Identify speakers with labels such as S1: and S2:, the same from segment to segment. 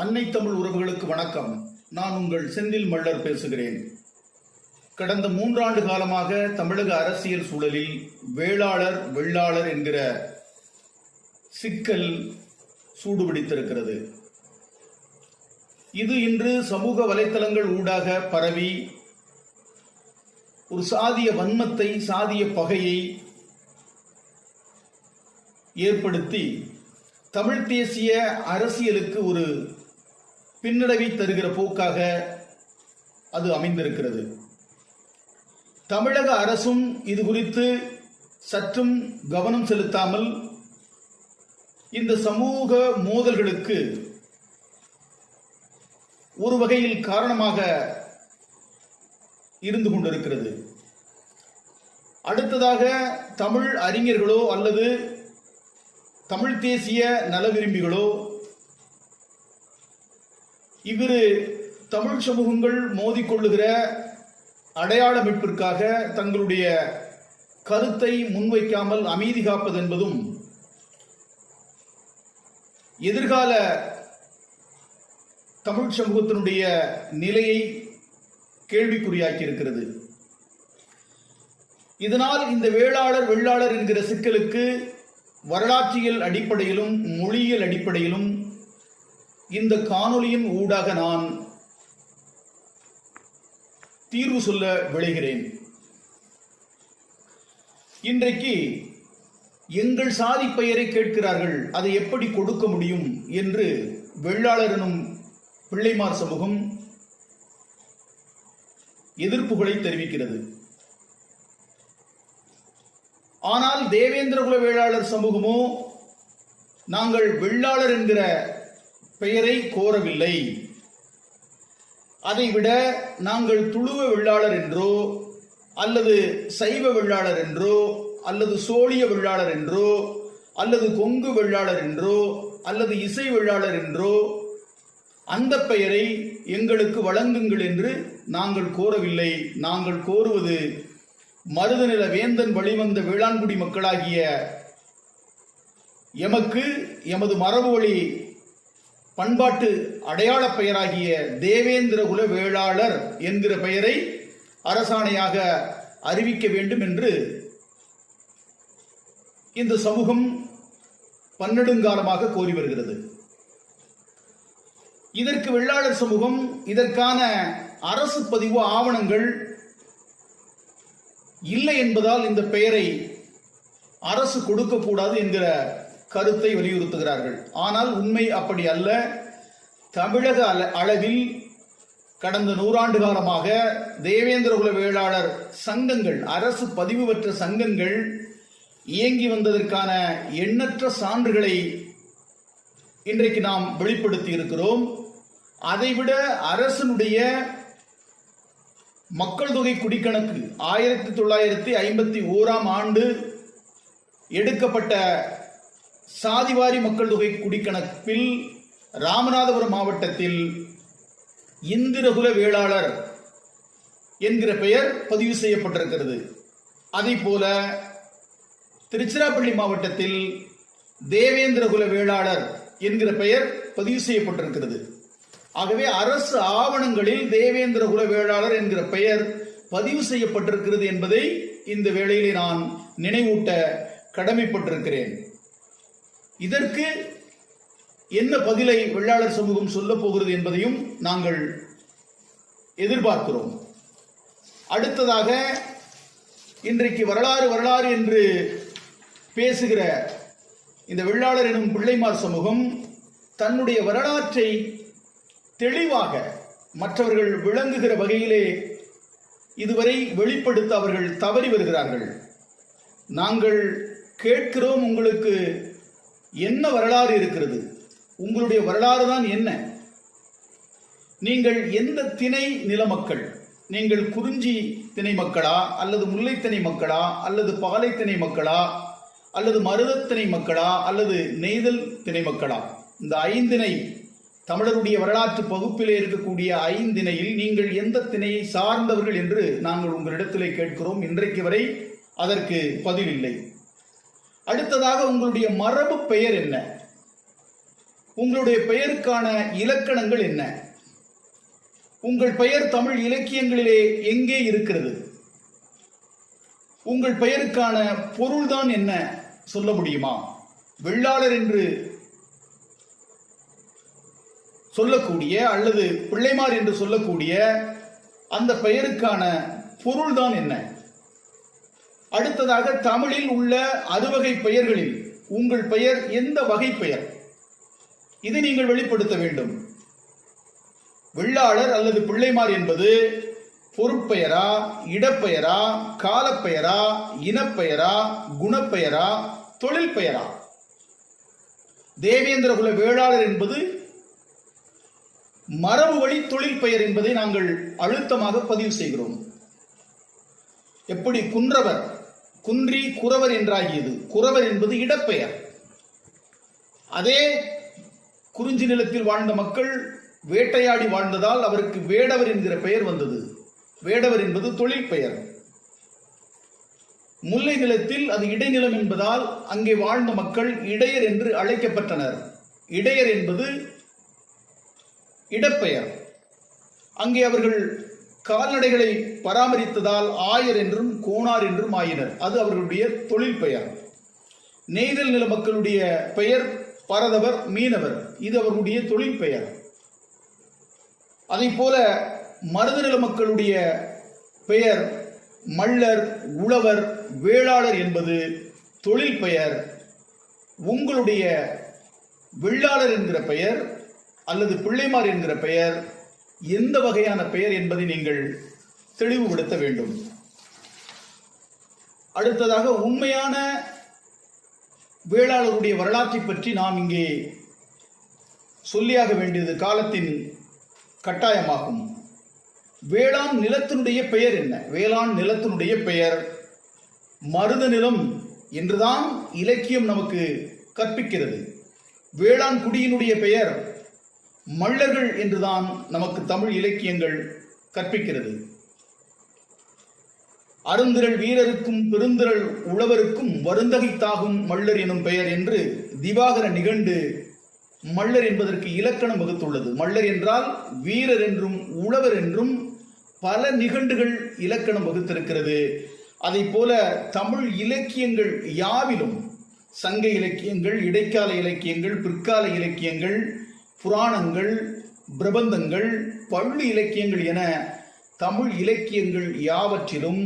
S1: அன்னை தமிழ் உறவுகளுக்கு வணக்கம். நான் உங்கள் செந்தில் மல்லர் பேசுகிறேன். கடந்த 3 ஆண்டு காலமாக தமிழக அரசியல் சூழலில் வேளாளர் வெள்ளாளர் என்கிற சிக்கல் சூடுபிடித்திருக்கிறது. இது இன்று சமூக வலைத்தளங்கள் ஊடாக பரவி ஒரு சாதிய வன்மத்தை, சாதிய பகையை ஏற்படுத்தி தமிழ் தேசிய அரசியலுக்கு ஒரு பின்னடைவை தருகிற போக்காக அது அமைந்திருக்கிறது. தமிழக அரசும் இது குறித்து சற்றும் கவனம் செலுத்தாமல் இந்த சமூக மோதல்களுக்கு ஒரு வகையில் காரணமாக இருந்து கொண்டிருக்கிறது. அடுத்ததாக தமிழ் அறிஞர்களோ அல்லது தமிழ் தேசிய நல விரும்பிகளோ இவ்விரு தமிழ் சமூகங்கள் மோதிக்கொள்ளுகிற அடையாள மீட்பிற்காக தங்களுடைய கருத்தை முன்வைக்காமல் அமைதி காப்பது என்பதும் எதிர்கால தமிழ் சமூகத்தினுடைய நிலையை கேள்விக்குறியாக்கி இருக்கிறது. இதனால் இந்த வேளாளர் வெள்ளாளர் என்கிற சிக்கலுக்கு வரலாற்றியல் அடிப்படையிலும் மொழியியல் அடிப்படையிலும் இந்த காணொளியின் ஊடாக நான் தீர்வு சொல்ல விளைகிறேன். இன்றைக்கு எங்கள் சாதி பெயரை கேட்கிறார்கள், அதை எப்படி கொடுக்க முடியும் என்று வெள்ளாளர் எனும் பிள்ளைமார் சமூகம் எதிர்ப்புகளை தெரிவிக்கிறது. ஆனால் தேவேந்திரகுல வேளாளர் சமூகமோ நாங்கள் வெள்ளாளர் என்கிற பெயரை கோரவில்லை, அதைவிட நாங்கள் துளுவ வெள்ளாளர் என்றோ அல்லது சைவ வெள்ளாளர் என்றோ அல்லது சோழிய வெள்ளாளர் என்றோ அல்லது கொங்கு வெள்ளாளர் என்றோ அல்லது இசை வெள்ளாளர் என்றோ அந்த பெயரை எங்களுக்கு வழங்குங்கள் என்று நாங்கள் கோரவில்லை. நாங்கள் கோருவது மருதநில வேந்தன் வழிவந்த வேளாண்குடி மக்களாகிய எமக்கு எமது மரபு வழி பண்பாட்டு அடையாள பெயராகிய தேவேந்திரகுல வேளாளர் என்கிற பெயரை அரசாணையாக அறிவிக்க வேண்டும் என்று இந்த சமூகம் பன்னெடுங்காலமாக கோரி வருகிறது. இதற்கு வெள்ளாளர் சமூகம் இதற்கான அரசு பதிவு ஆவணங்கள் இல்லை என்பதால் இந்த பெயரை அரசு கொடுக்கக்கூடாது என்கிற கருத்தை வலியுறுத்துகிறார்கள். ஆனால் உண்மை அப்படி அல்ல. தமிழக அளவில் கடந்த 100 ஆண்டு காலமாக தேவேந்திரகுல வேளாளர் சங்கங்கள், அரசு பதிவு பெற்ற சங்கங்கள் இயங்கி வந்ததற்கான எண்ணற்ற சான்றுகளை இன்றைக்கு நாம் வெளிப்படுத்தி இருக்கிறோம். அதைவிட அரசனுடைய மக்கள் தொகை குடிக்கணக்கு 1951ஆம் ஆண்டு எடுக்கப்பட்ட சாதிவாரி மக்கள் தொகை குடிக்கணக்கில் ராமநாதபுரம் மாவட்டத்தில் இந்திரகுல வேளாளர் என்கிற பெயர் பதிவு செய்யப்பட்டிருக்கிறது. அதே போல திருச்சிராப்பள்ளி மாவட்டத்தில் தேவேந்திரகுல வேளாளர் என்கிற பெயர் பதிவு செய்யப்பட்டிருக்கிறது. ஆகவே அரசு ஆவணங்களில் தேவேந்திரகுல வேளாளர் என்கிற பெயர் பதிவு செய்யப்பட்டிருக்கிறது என்பதை இந்த வேளையிலே நான் நினைவூட்ட கடமைப்பட்டிருக்கிறேன். இதற்கு என்ன பதிலை வெள்ளாளர் சமூகம் சொல்ல போகிறது என்பதையும் நாங்கள் எதிர்பார்க்கிறோம். அடுத்ததாக இன்றைக்கு வரலாறு என்று பேசுகிற இந்த வெள்ளாளர் எனும் பிள்ளைமார் சமூகம் தன்னுடைய வரலாற்றை தெளிவாக மற்றவர்கள் விளங்குகிற வகையிலே இதுவரை வெளிப்படுத்த அவர்கள் தவறி வருகிறார்கள். நாங்கள் கேட்கிறோம், உங்களுக்கு என்ன வரலாறு இருக்கிறது? உங்களுடைய வரலாறு தான் என்ன? நீங்கள் எந்த திணை நில மக்கள்? நீங்கள் குறிஞ்சி திணை மக்களா அல்லது முல்லைத்திணை மக்களா அல்லது பாலை திணை மக்களா அல்லது மருதத்திணை மக்களா அல்லது நெய்தல் திணை மக்களா? இந்த 5 தமிழருடைய வரலாற்று பகுப்பிலே இருக்கக்கூடிய 5 நீங்கள் எந்த திணையை சார்ந்தவர்கள் என்று நாங்கள் உங்களிடத்திலே கேட்கிறோம். இன்றைக்கு வரை அதற்கு பதில் இல்லை. அடுத்ததாக உங்களுடைய மரபு பெயர் என்ன? உங்களுடைய பெயருக்கான இலக்கணங்கள் என்ன? உங்கள் பெயர் தமிழ் இலக்கியங்களிலே எங்கே இருக்கிறது? உங்கள் பெயருக்கான பொருள்தான் என்ன சொல்ல முடியுமா? வெள்ளாளர் என்று சொல்லக்கூடிய அல்லது பிள்ளைமார் என்று சொல்லக்கூடிய அந்த பெயருக்கான பொருள்தான் என்ன? அடுத்ததாக தமிழில் உள்ள 6 பெயர்களில் உங்கள் பெயர் எந்த வகை பெயர்? இதை நீங்கள் வெளிப்படுத்த வேண்டும். வெள்ளாளர் அல்லது பிள்ளைமார் என்பது பொருட்பெயரா, இடப்பெயரா, காலப்பெயரா, இனப்பெயரா, குணப்பெயரா, தொழில் பெயரா? தேவேந்திரகுல வேளாளர் என்பது மரபு வழி தொழில் பெயர் என்பதை நாங்கள் அழுத்தமாக பதிவு செய்கிறோம். எப்படி குன்றவர், குன்றி குறவர் என்றாகியது. குறவர் என்பது இடப்பெயர். அதே குறிஞ்சி நிலத்தில் வாழ்ந்த மக்கள் வேட்டையாடி வாழ்ந்ததால் அவருக்கு வேடவர் என்கிற பெயர் வந்தது. வேடவர் என்பது தொழில் பெயர். முல்லை நிலத்தில் அது இடைநிலம் என்பதால் அங்கே வாழ்ந்த மக்கள் இடையர் என்று அழைக்கப்பட்டனர். இடையர் என்பது இடப்பெயர். அங்கே அவர்கள் கால்நடைகளை பராமரித்ததால் ஆயர் என்றும் கோணார் என்றும் ஆயினர். அது அவர்களுடைய தொழில் பெயர். நெய்தல் நில மக்களுடைய பெயர் பரதவர், மீனவர். இது அவர்களுடைய தொழில் பெயர். அதை போல மருதநில மக்களுடைய பெயர் மள்ளர், உழவர், வேளாளர் என்பது தொழில் பெயர். உங்களுடைய வெள்ளாளர் என்கிற பெயர் அல்லது பிள்ளைமார் என்கிற பெயர் எந்த வகையான பெயர் என்பதை நீங்கள் தெளிவுபடுத்த வேண்டும். அடுத்ததாக உண்மையான வேளாளருடைய வரலாற்றை பற்றி நாம் இங்கே சொல்லியாக வேண்டியது காலத்தின் கட்டாயமாகும். வேளாண் நிலத்தினுடைய பெயர் என்ன? வேளாண் நிலத்தினுடைய பெயர் மருத நிலம் என்றுதான் இலக்கியம் நமக்கு கற்பிக்கிறது. வேளாண் குடியினுடைய பெயர் மள்ளர்கள் என்றுதான் நமக்கு தமிழ் இலக்கியங்கள் கற்பிக்கிறது. அருந்திரள் வீரருக்கும் பெருந்திரள் உழவருக்கும் வருந்தகைத்தாகும் மள்ளர் எனும் பெயர் என்று திவாகர நிகண்டு மள்ளர் என்பதற்கு இலக்கணம் வகுத்துள்ளது. மள்ளர் என்றால் வீரர் என்றும் உழவர் என்றும் பல நிகண்டுகள் இலக்கணம் வகுத்திருக்கிறது. அதை போல தமிழ் இலக்கியங்கள் யாவிலும் சங்க இலக்கியங்கள், இடைக்கால இலக்கியங்கள், பிற்கால இலக்கியங்கள், புராணங்கள், பிரபந்தங்கள், பள்ளு இலக்கியங்கள் என தமிழ் இலக்கியங்கள் யாவற்றிலும்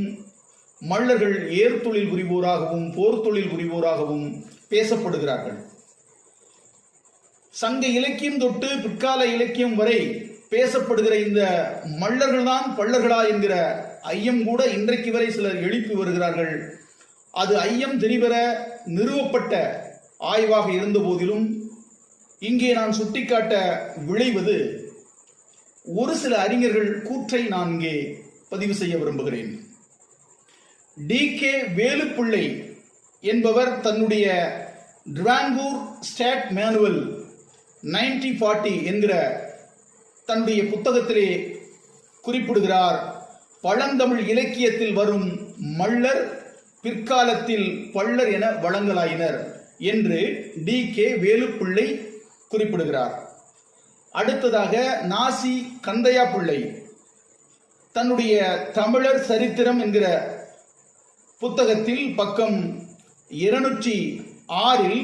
S1: மள்ளர்கள் ஏர்தொழில் புரிவோராகவும் போர் தொழில் புரிவோராகவும் பேசப்படுகிறார்கள். சங்க இலக்கியம் தொட்டு பிற்கால இலக்கியம் வரை பேசப்படுகிற இந்த மள்ளர்கள்தான் பள்ளர்களா என்கிற ஐயம் கூட இன்றைக்கு வரை சிலர் எழுப்பி வருகிறார்கள். அது ஐயம் தெரிவர நிறுவப்பட்ட ஆய்வாக இருந்த போதிலும் இங்கே நான் சுட்டிக்காட்ட விளைவது ஒரு சில அறிஞர்கள் கூற்றை நான் இங்கே பதிவு செய்ய விரும்புகிறேன். டி.கே. வேலுப்பிள்ளை என்பவர் தன்னுடைய டிராங்கூர் ஸ்டேட் மேனுவல் 1940 என்கிற தன்னுடைய புத்தகத்திலே குறிப்பிடுகிறார், பழந்தமிழ் இலக்கியத்தில் வரும் மள்ளர் பிற்காலத்தில் பள்ளர் என வழங்கலாயினர் என்று டி.கே. வேலுப்பிள்ளை குறிப்பிடுகிறார். அடுத்ததாக நாசி கந்தையா பிள்ளை தன்னுடைய தமிழர் சரித்திரம் என்கிற புத்தகத்தில் பக்கம் 206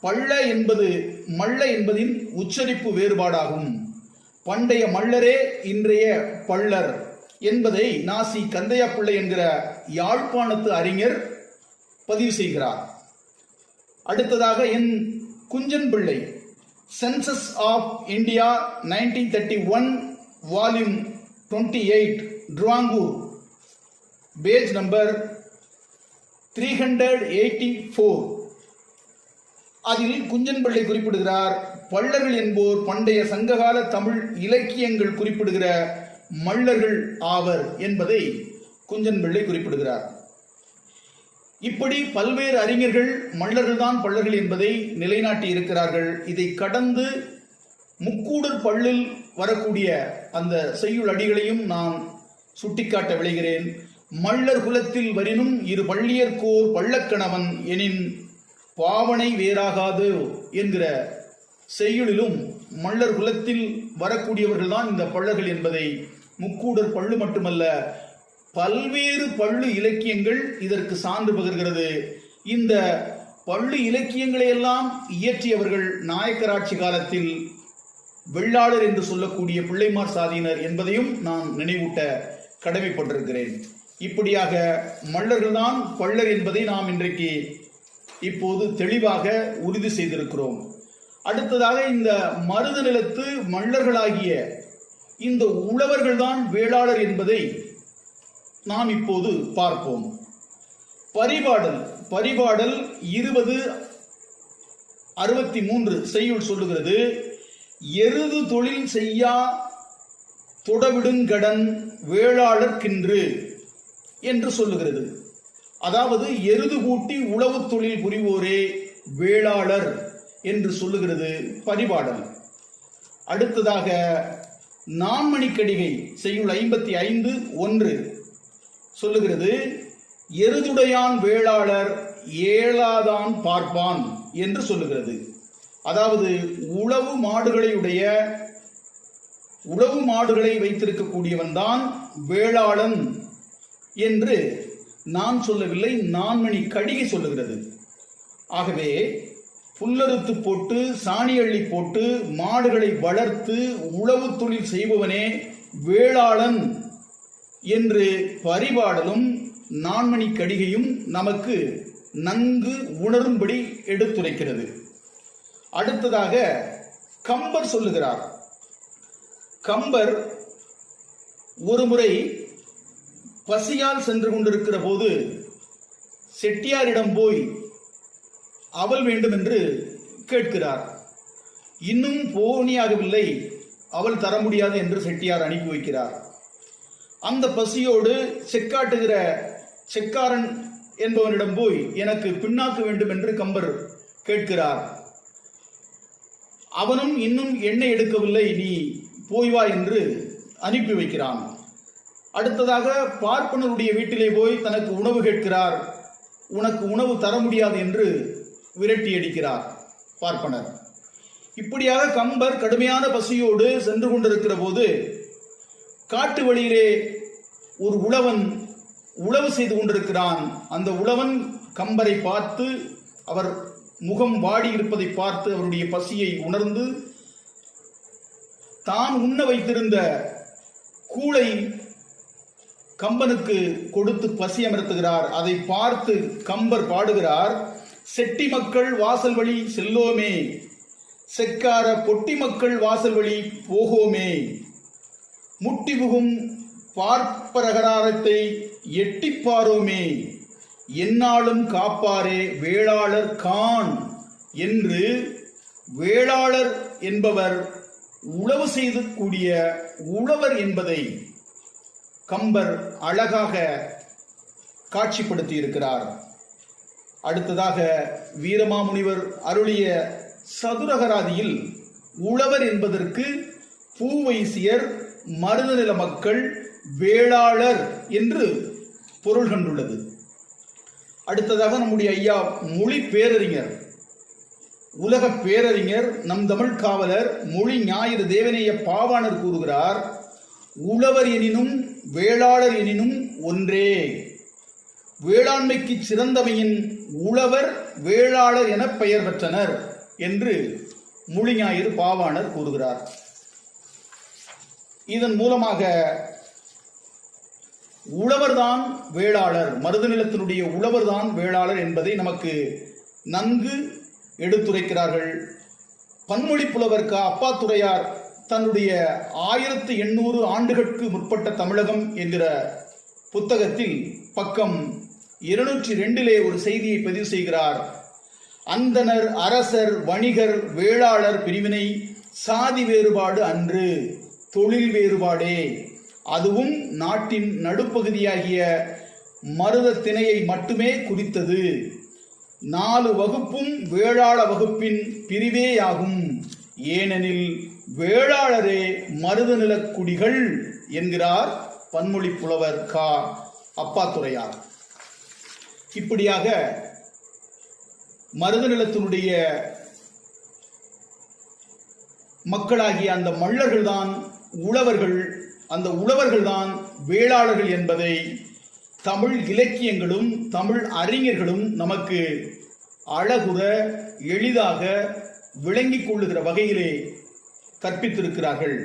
S1: பள்ள என்பது மள்ள என்பதின் உச்சரிப்பு வேறுபாடாகும். பண்டைய மள்ளரே இன்றைய பள்ளர் என்பதை நாசி கந்தையா பிள்ளை என்கிற யாழ்ப்பாணத்து அறிஞர் பதிவு செய்கிறார். அடுத்ததாக என் Kunjan Pillai census of India 1931 volume 28 Travancore page number 384 அதில் குஞ்சன் பிள்ளை குறிப்பிடுகிறார், பள்ளர்கள் என்போர் பண்டைய சங்ககால தமிழ் இலக்கியங்கள் குறிப்பிடுகிற மள்ளர்கள் ஆவர் என்பதை குஞ்சன் பிள்ளை குறிப்பிடுகிறார். இப்படி பல்வேறு அறிஞர்கள் மள்ளர்கள்தான் பள்ளர்கள் என்பதை நிலைநாட்டி இருக்கிறார்கள். இதை கடந்து முக்கூடர் பள்ளில் வரக்கூடிய அந்த செய்யுள் அடிகளையும் நான் சுட்டிக்காட்ட விளைகிறேன். மள்ளர் குலத்தில் வரினும் இரு பள்ளியர்கோர் பள்ளக்கணவன் எனின் பாவனை வேறாகாது என்கிற செய்யுளிலும் மல்லர் குலத்தில் வரக்கூடியவர்கள் தான் இந்த பள்ளர்கள் என்பதை முக்கூடர் பள்ளு மட்டுமல்ல பல்வேறு பள்ளு இலக்கியங்கள் இதற்கு சான்று பகர்கிறது. இந்த பள்ளு இலக்கியங்களை எல்லாம் இயற்றியவர்கள் நாயக்கராட்சி காலத்தில் வெள்ளாளர் என்று சொல்லக்கூடிய பிள்ளைமார் சாதியினர் என்பதையும் நான் நினைவூட்ட கடமைப்பட்டிருக்கிறேன். இப்படியாக மல்லர்கள்தான் பள்ளர் என்பதை நாம் இன்றைக்கு இப்போது தெளிவாக உறுதி செய்திருக்கிறோம். அடுத்ததாக இந்த மருத நிலத்து மல்லர்களாகிய இந்த உழவர்கள்தான் வேளாளர் என்பதை நாம் இப்போது பார்ப்போம். பரிபாடல் 20:63 செய்யுள் சொல்லுகிறது, எருது தொழில் செய்யா தொடவிடுங்கடன் வேளாளர்கின்று என்று சொல்லுகிறது. அதாவது எருது கூட்டி உழவு தொழில் புரிவோரே வேளாளர் என்று சொல்லுகிறது பரிபாடல். அடுத்ததாக நான்மணிக்கடிகை செய்யுள் 55:1 சொல்லுகிறது, எருதுடையான் வேளாளர் ஏலாதான் பார்ப்பான் என்று சொல்லுகிறது. அதாவது உழவு மாடுகளை வைத்திருக்கக்கூடியவன் தான் வேளாளன் என்று நான் சொல்லவில்லை, நான்மணி கடிகை சொல்லுகிறது. ஆகவே புல்லறுத்து போட்டு சாணி அள்ளி போட்டு மாடுகளை வளர்த்து உழவு தொழில் செய்பவனே வேளாளன் என்று பரிபாடலும் நான்மணி கடிகையும் நமக்கு நன்கு உணரும்படி எடுத்துரைக்கிறது. அடுத்ததாக கம்பர் சொல்லுகிறார். கம்பர் ஒருமுறை பசியால் சென்று கொண்டிருக்கிற போது செட்டியாரிடம் போய் அவல் வேண்டும் என்று கேட்கிறார். இன்னும் போனியாகவில்லை, அவள் தர முடியாது என்று செட்டியார் அனுப்பி வைக்கிறார். அந்த பசியோடு செக்காட்டுகிற செக்காரன் என்பவனிடம் போய் எனக்கு பின்னாக்கு வேண்டும் என்று கம்பர் கேட்கிறார். அவனும் இன்னும் எண்ணெய் எடுக்கவில்லை, நீ போய் வா என்று அனுப்பி வைக்கிறான். அடுத்ததாக பார்ப்பனருடைய வீட்டிலே போய் தனக்கு உணவு கேட்கிறார். உனக்கு உணவு தர முடியாது என்று விரட்டி அடிக்கிறார் பார்ப்பனர். இப்படியாக கம்பர் கடுமையான பசியோடு சென்று கொண்டிருக்கிற போது காட்டு வழியிலே ஒரு உழவன் உழவு செய்து கொண்டிருக்கிறான். அந்த உழவன் கம்பரை பார்த்து, அவர் முகம் வாடி இருப்பதை பார்த்து அவருடைய பசியை உணர்ந்து தான் உண்ண வைத்திருந்த கூளை கம்பனுக்கு கொடுத்து பசி அமர்த்துகிறார். அதை பார்த்து கம்பர் பாடுகிறார், செட்டி மக்கள் வாசல் வழி செல்லோமே, செக்கார பொட்டி மக்கள் வாசல் வழி போகோமே, முட்டி புகும் பார்ப்பரகராரத்தை எட்டிப்பாரோமே, என்னாலும் காப்பாரே வேளாளர் கான் என்று வேளாளர் என்பவர் உழவு செய்து கூடிய உழவர் என்பதை கம்பர் அழகாக காட்சிப்படுத்தி இருக்கிறார். அடுத்ததாக வீரமாமுனிவர் அருளிய சதுரகராதியில் உழவர் என்பதற்கு பூவைசியர், மருதநில மக்கள், வேளாளர் என்று பொருள் கண்டுள்ளது. அடுத்ததாக நம்முடைய ஐயா மொழி பேரறிஞர், உலக பேரறிஞர், நம் தமிழ் காவலர், மொழி ஞாயிறு தேவநேய பாவாணர் கூறுகிறார், உழவர் எனினும் வேளாளர் எனினும் ஒன்றே, வேளாண்மைக்கு சிறந்தவையின் உழவர் வேளாளர் என பெயர் பெற்றனர் என்று மொழி ஞாயிறு பாவாணர் கூறுகிறார். இதன் மூலமாக உழவர்தான் வேளாளர், மருதநிலத்தினுடைய உழவர்தான் வேளாளர் என்பதை நமக்கு நன்கு எடுத்துரைக்கிறார்கள். பன்மொழி புலவர் அப்பாத்துரையார் தன்னுடைய 1800 ஆண்டுகளுக்கு முற்பட்ட தமிழகம் என்கிற புத்தகத்தில் பக்கம் 202 ஒரு செய்தியை பதிவு செய்கிறார். அந்தனர், அரசர், வணிகர், வேளாளர் பிரிவினை சாதி வேறுபாடு அன்று, தொழில் வேறுபாடே. அதுவும் நாட்டின் நடுப்பகுதியாகிய மருத திணையை மட்டுமே குறித்தது. 4 வகுப்பும் வேளாள வகுப்பின் பிரிவேயாகும். ஏனெனில் வேளாளரே மருத நிலக்குடிகள் என்கிறார் பன்மொழி புலவர் அப்பாத்துரையார். இப்படியாக மருத நிலத்தினுடைய மக்களாகிய அந்த மல்லர்கள்தான் உழவர்கள், அந்த உழவர்கள்தான் வேளாளர்கள் என்பதை தமிழ் இலக்கியங்களும் தமிழ் அறிஞர்களும் நமக்கு அழகுற எளிதாக விளங்கிக் கொள்ளுகிற வகையிலே கற்பித்திருக்கிறார்கள்.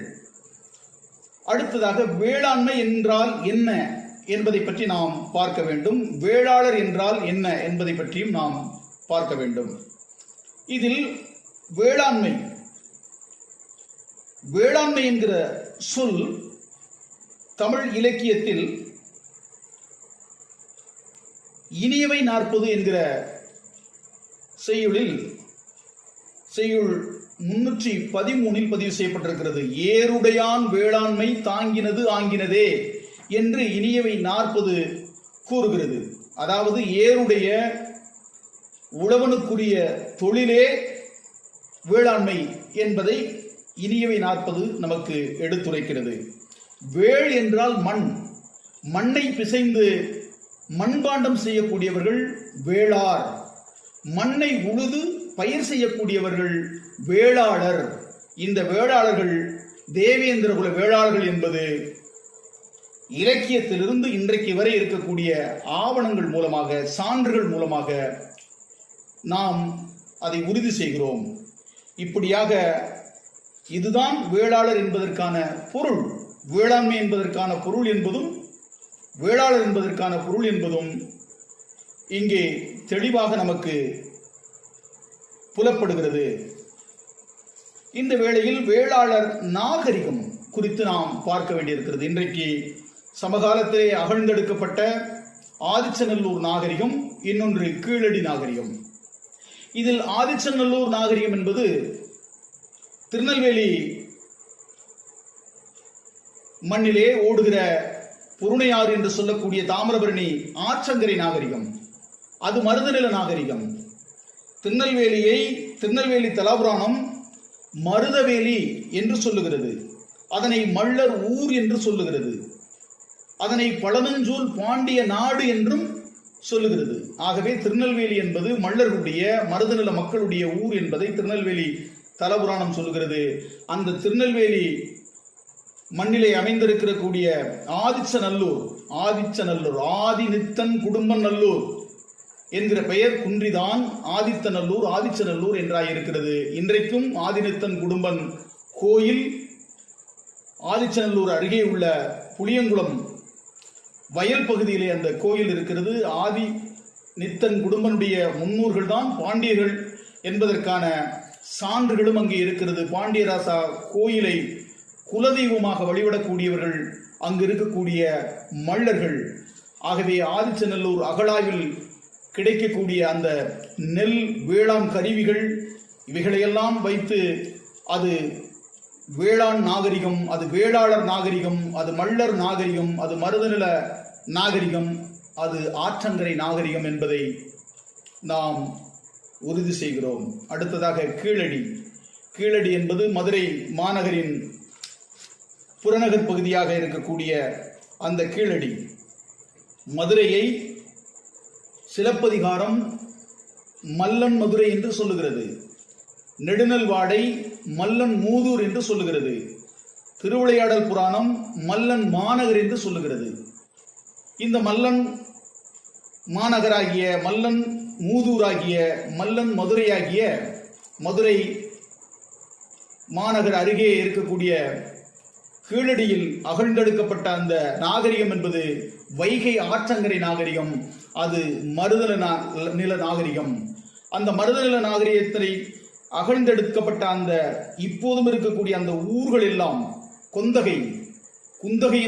S1: அடுத்ததாக வேளாண்மை என்றால் என்ன என்பதை பற்றி நாம் பார்க்க வேண்டும். வேளாளர் என்றால் என்ன என்பதை பற்றியும் நாம் பார்க்க வேண்டும். இதில் வேளாண்மை என்கிற சொல் தமிழ் இலக்கியத்தில் இனியவை 40 என்கிற செய்யுள் 313 பதிவு செய்யப்பட்டிருக்கிறது. ஏருடையான் வேளாண்மை தாங்கினது ஆங்கினதே என்று இனியவை 40 கூறுகிறது. அதாவது ஏருடைய உழவனுக்குரிய தொழிலே வேளாண்மை என்பதை இனியவை 40 நமக்கு எடுத்துரைக்கிறது. வேள் என்றால் மண்ணை பிசைந்து மண்பாண்டம் செய்யக்கூடியவர்கள் வேளார். மண்ணை உழுது பயிர் செய்யக்கூடியவர்கள் வேளாளர். இந்த வேளாளர்கள் தேவேந்திர குல வேளாளர்கள் என்பது இலக்கியத்திலிருந்து இன்றைக்கு வரை இருக்கக்கூடிய ஆவணங்கள் மூலமாக, சான்றுகள் மூலமாக நாம் அதை உறுதி செய்கிறோம். இப்படியாக இதுதான் வேளாளர் என்பதற்கான பொருள். வேளாண்மை என்பதற்கான பொருள் என்பதும் வேளாளர் என்பதற்கான பொருள் என்பதும் இங்கே தெளிவாக நமக்கு புலப்படுகிறது. இந்த வேளையில் வேளாளர் நாகரிகம் குறித்து நாம் பார்க்க வேண்டியிருக்கிறது. இன்றைக்கு சமகாலத்திலே அகழ்ந்தெடுக்கப்பட்ட ஆதிச்சநல்லூர் நாகரிகம், இன்னொன்று கீழடி நாகரிகம். இதில் ஆதிச்சநல்லூர் நாகரிகம் என்பது திருநெல்வேலி மண்ணிலே ஓடுகிற புருணையாறு என்று சொல்லக்கூடிய தாமிரபரணி ஆற்றங்கரை நாகரிகம். அது மருதநில நாகரிகம். திருநெல்வேலி தலபுராணம் மருதவேலி என்று சொல்லுகிறது. அதனை மல்லர் ஊர் என்று சொல்லுகிறது. அதனை பழனஞ்சூல் பாண்டிய நாடு என்றும் சொல்லுகிறது. ஆகவே திருநெல்வேலி என்பது மல்லர்களுடைய, மருதநில மக்களுடைய ஊர் என்பதை திருநெல்வேலி தலபுராணம் சொல்லுகிறது. அந்த திருநெல்வேலி மண்ணிலே அமைந்திருக்கக்கூடிய ஆதிச்சநல்லூர் ஆதிநித்தன் குடும்பன் நல்லூர் என்கிற பெயர் குன்றிதான் ஆதிச்சநல்லூர் என்றாயிருக்கிறது. இன்றைக்கும் ஆதிநித்தன் குடும்பன் கோயில் ஆதிச்சநல்லூர் அருகே உள்ள புளியங்குளம் வயல் பகுதியிலே அந்த கோயில் இருக்கிறது. ஆதிநித்தன் குடும்பனுடைய முன்னோர்கள் தான் பாண்டியர்கள் என்பதற்கான சான்றுகளும் அங்கே இருக்கிறது. பாண்டியராசா கோயிலை குலதெய்வமாக வழிபடக்கூடியவர்கள் அங்கு இருக்கக்கூடிய மல்லர்கள். ஆகவே ஆதிச்சநல்லூர் அகழாய்வில் கிடைக்கக்கூடிய அந்த நெல் வேளாண் கருவிகள் இவைகளையெல்லாம் வைத்து அது வேளாண் நாகரிகம், அது வேளாளர் நாகரிகம், அது மல்லர் நாகரிகம், அது மருதநில நாகரிகம், அது ஆற்றங்கரை நாகரிகம் என்பதை நாம் உறுதி செய்கிறோம். அடுத்ததாக கீழடி என்பது மதுரை மாநகரின் புறநகர் பகுதியாக இருக்கக்கூடிய அந்த கீழடி. மதுரையை சிலப்பதிகாரம் மல்லன் மதுரை என்று சொல்லுகிறது. நெடுநல்வாடை மல்லன் மூதூர் என்று சொல்லுகிறது. திருவிளையாடல் புராணம் மல்லன் மாநகர் என்று சொல்லுகிறது. இந்த மல்லன் மாநகராகிய, மல்லன் மூதூராகிய, மல்லன் மதுரையாகிய மதுரை மாநகர் அருகே இருக்கக்கூடிய கீழடியில் அகழ்ந்தெடுக்கப்பட்ட அந்த நாகரிகம் என்பது வைகை ஆற்றங்கரை நாகரிகம். அது மருதநில நாகரிகம். அந்த மருதநில நாகரிகத்தை அகழ்ந்தெடுக்கப்பட்ட அந்த இப்போதும் இருக்கக்கூடிய அந்த ஊர்கள் எல்லாம் குந்தகை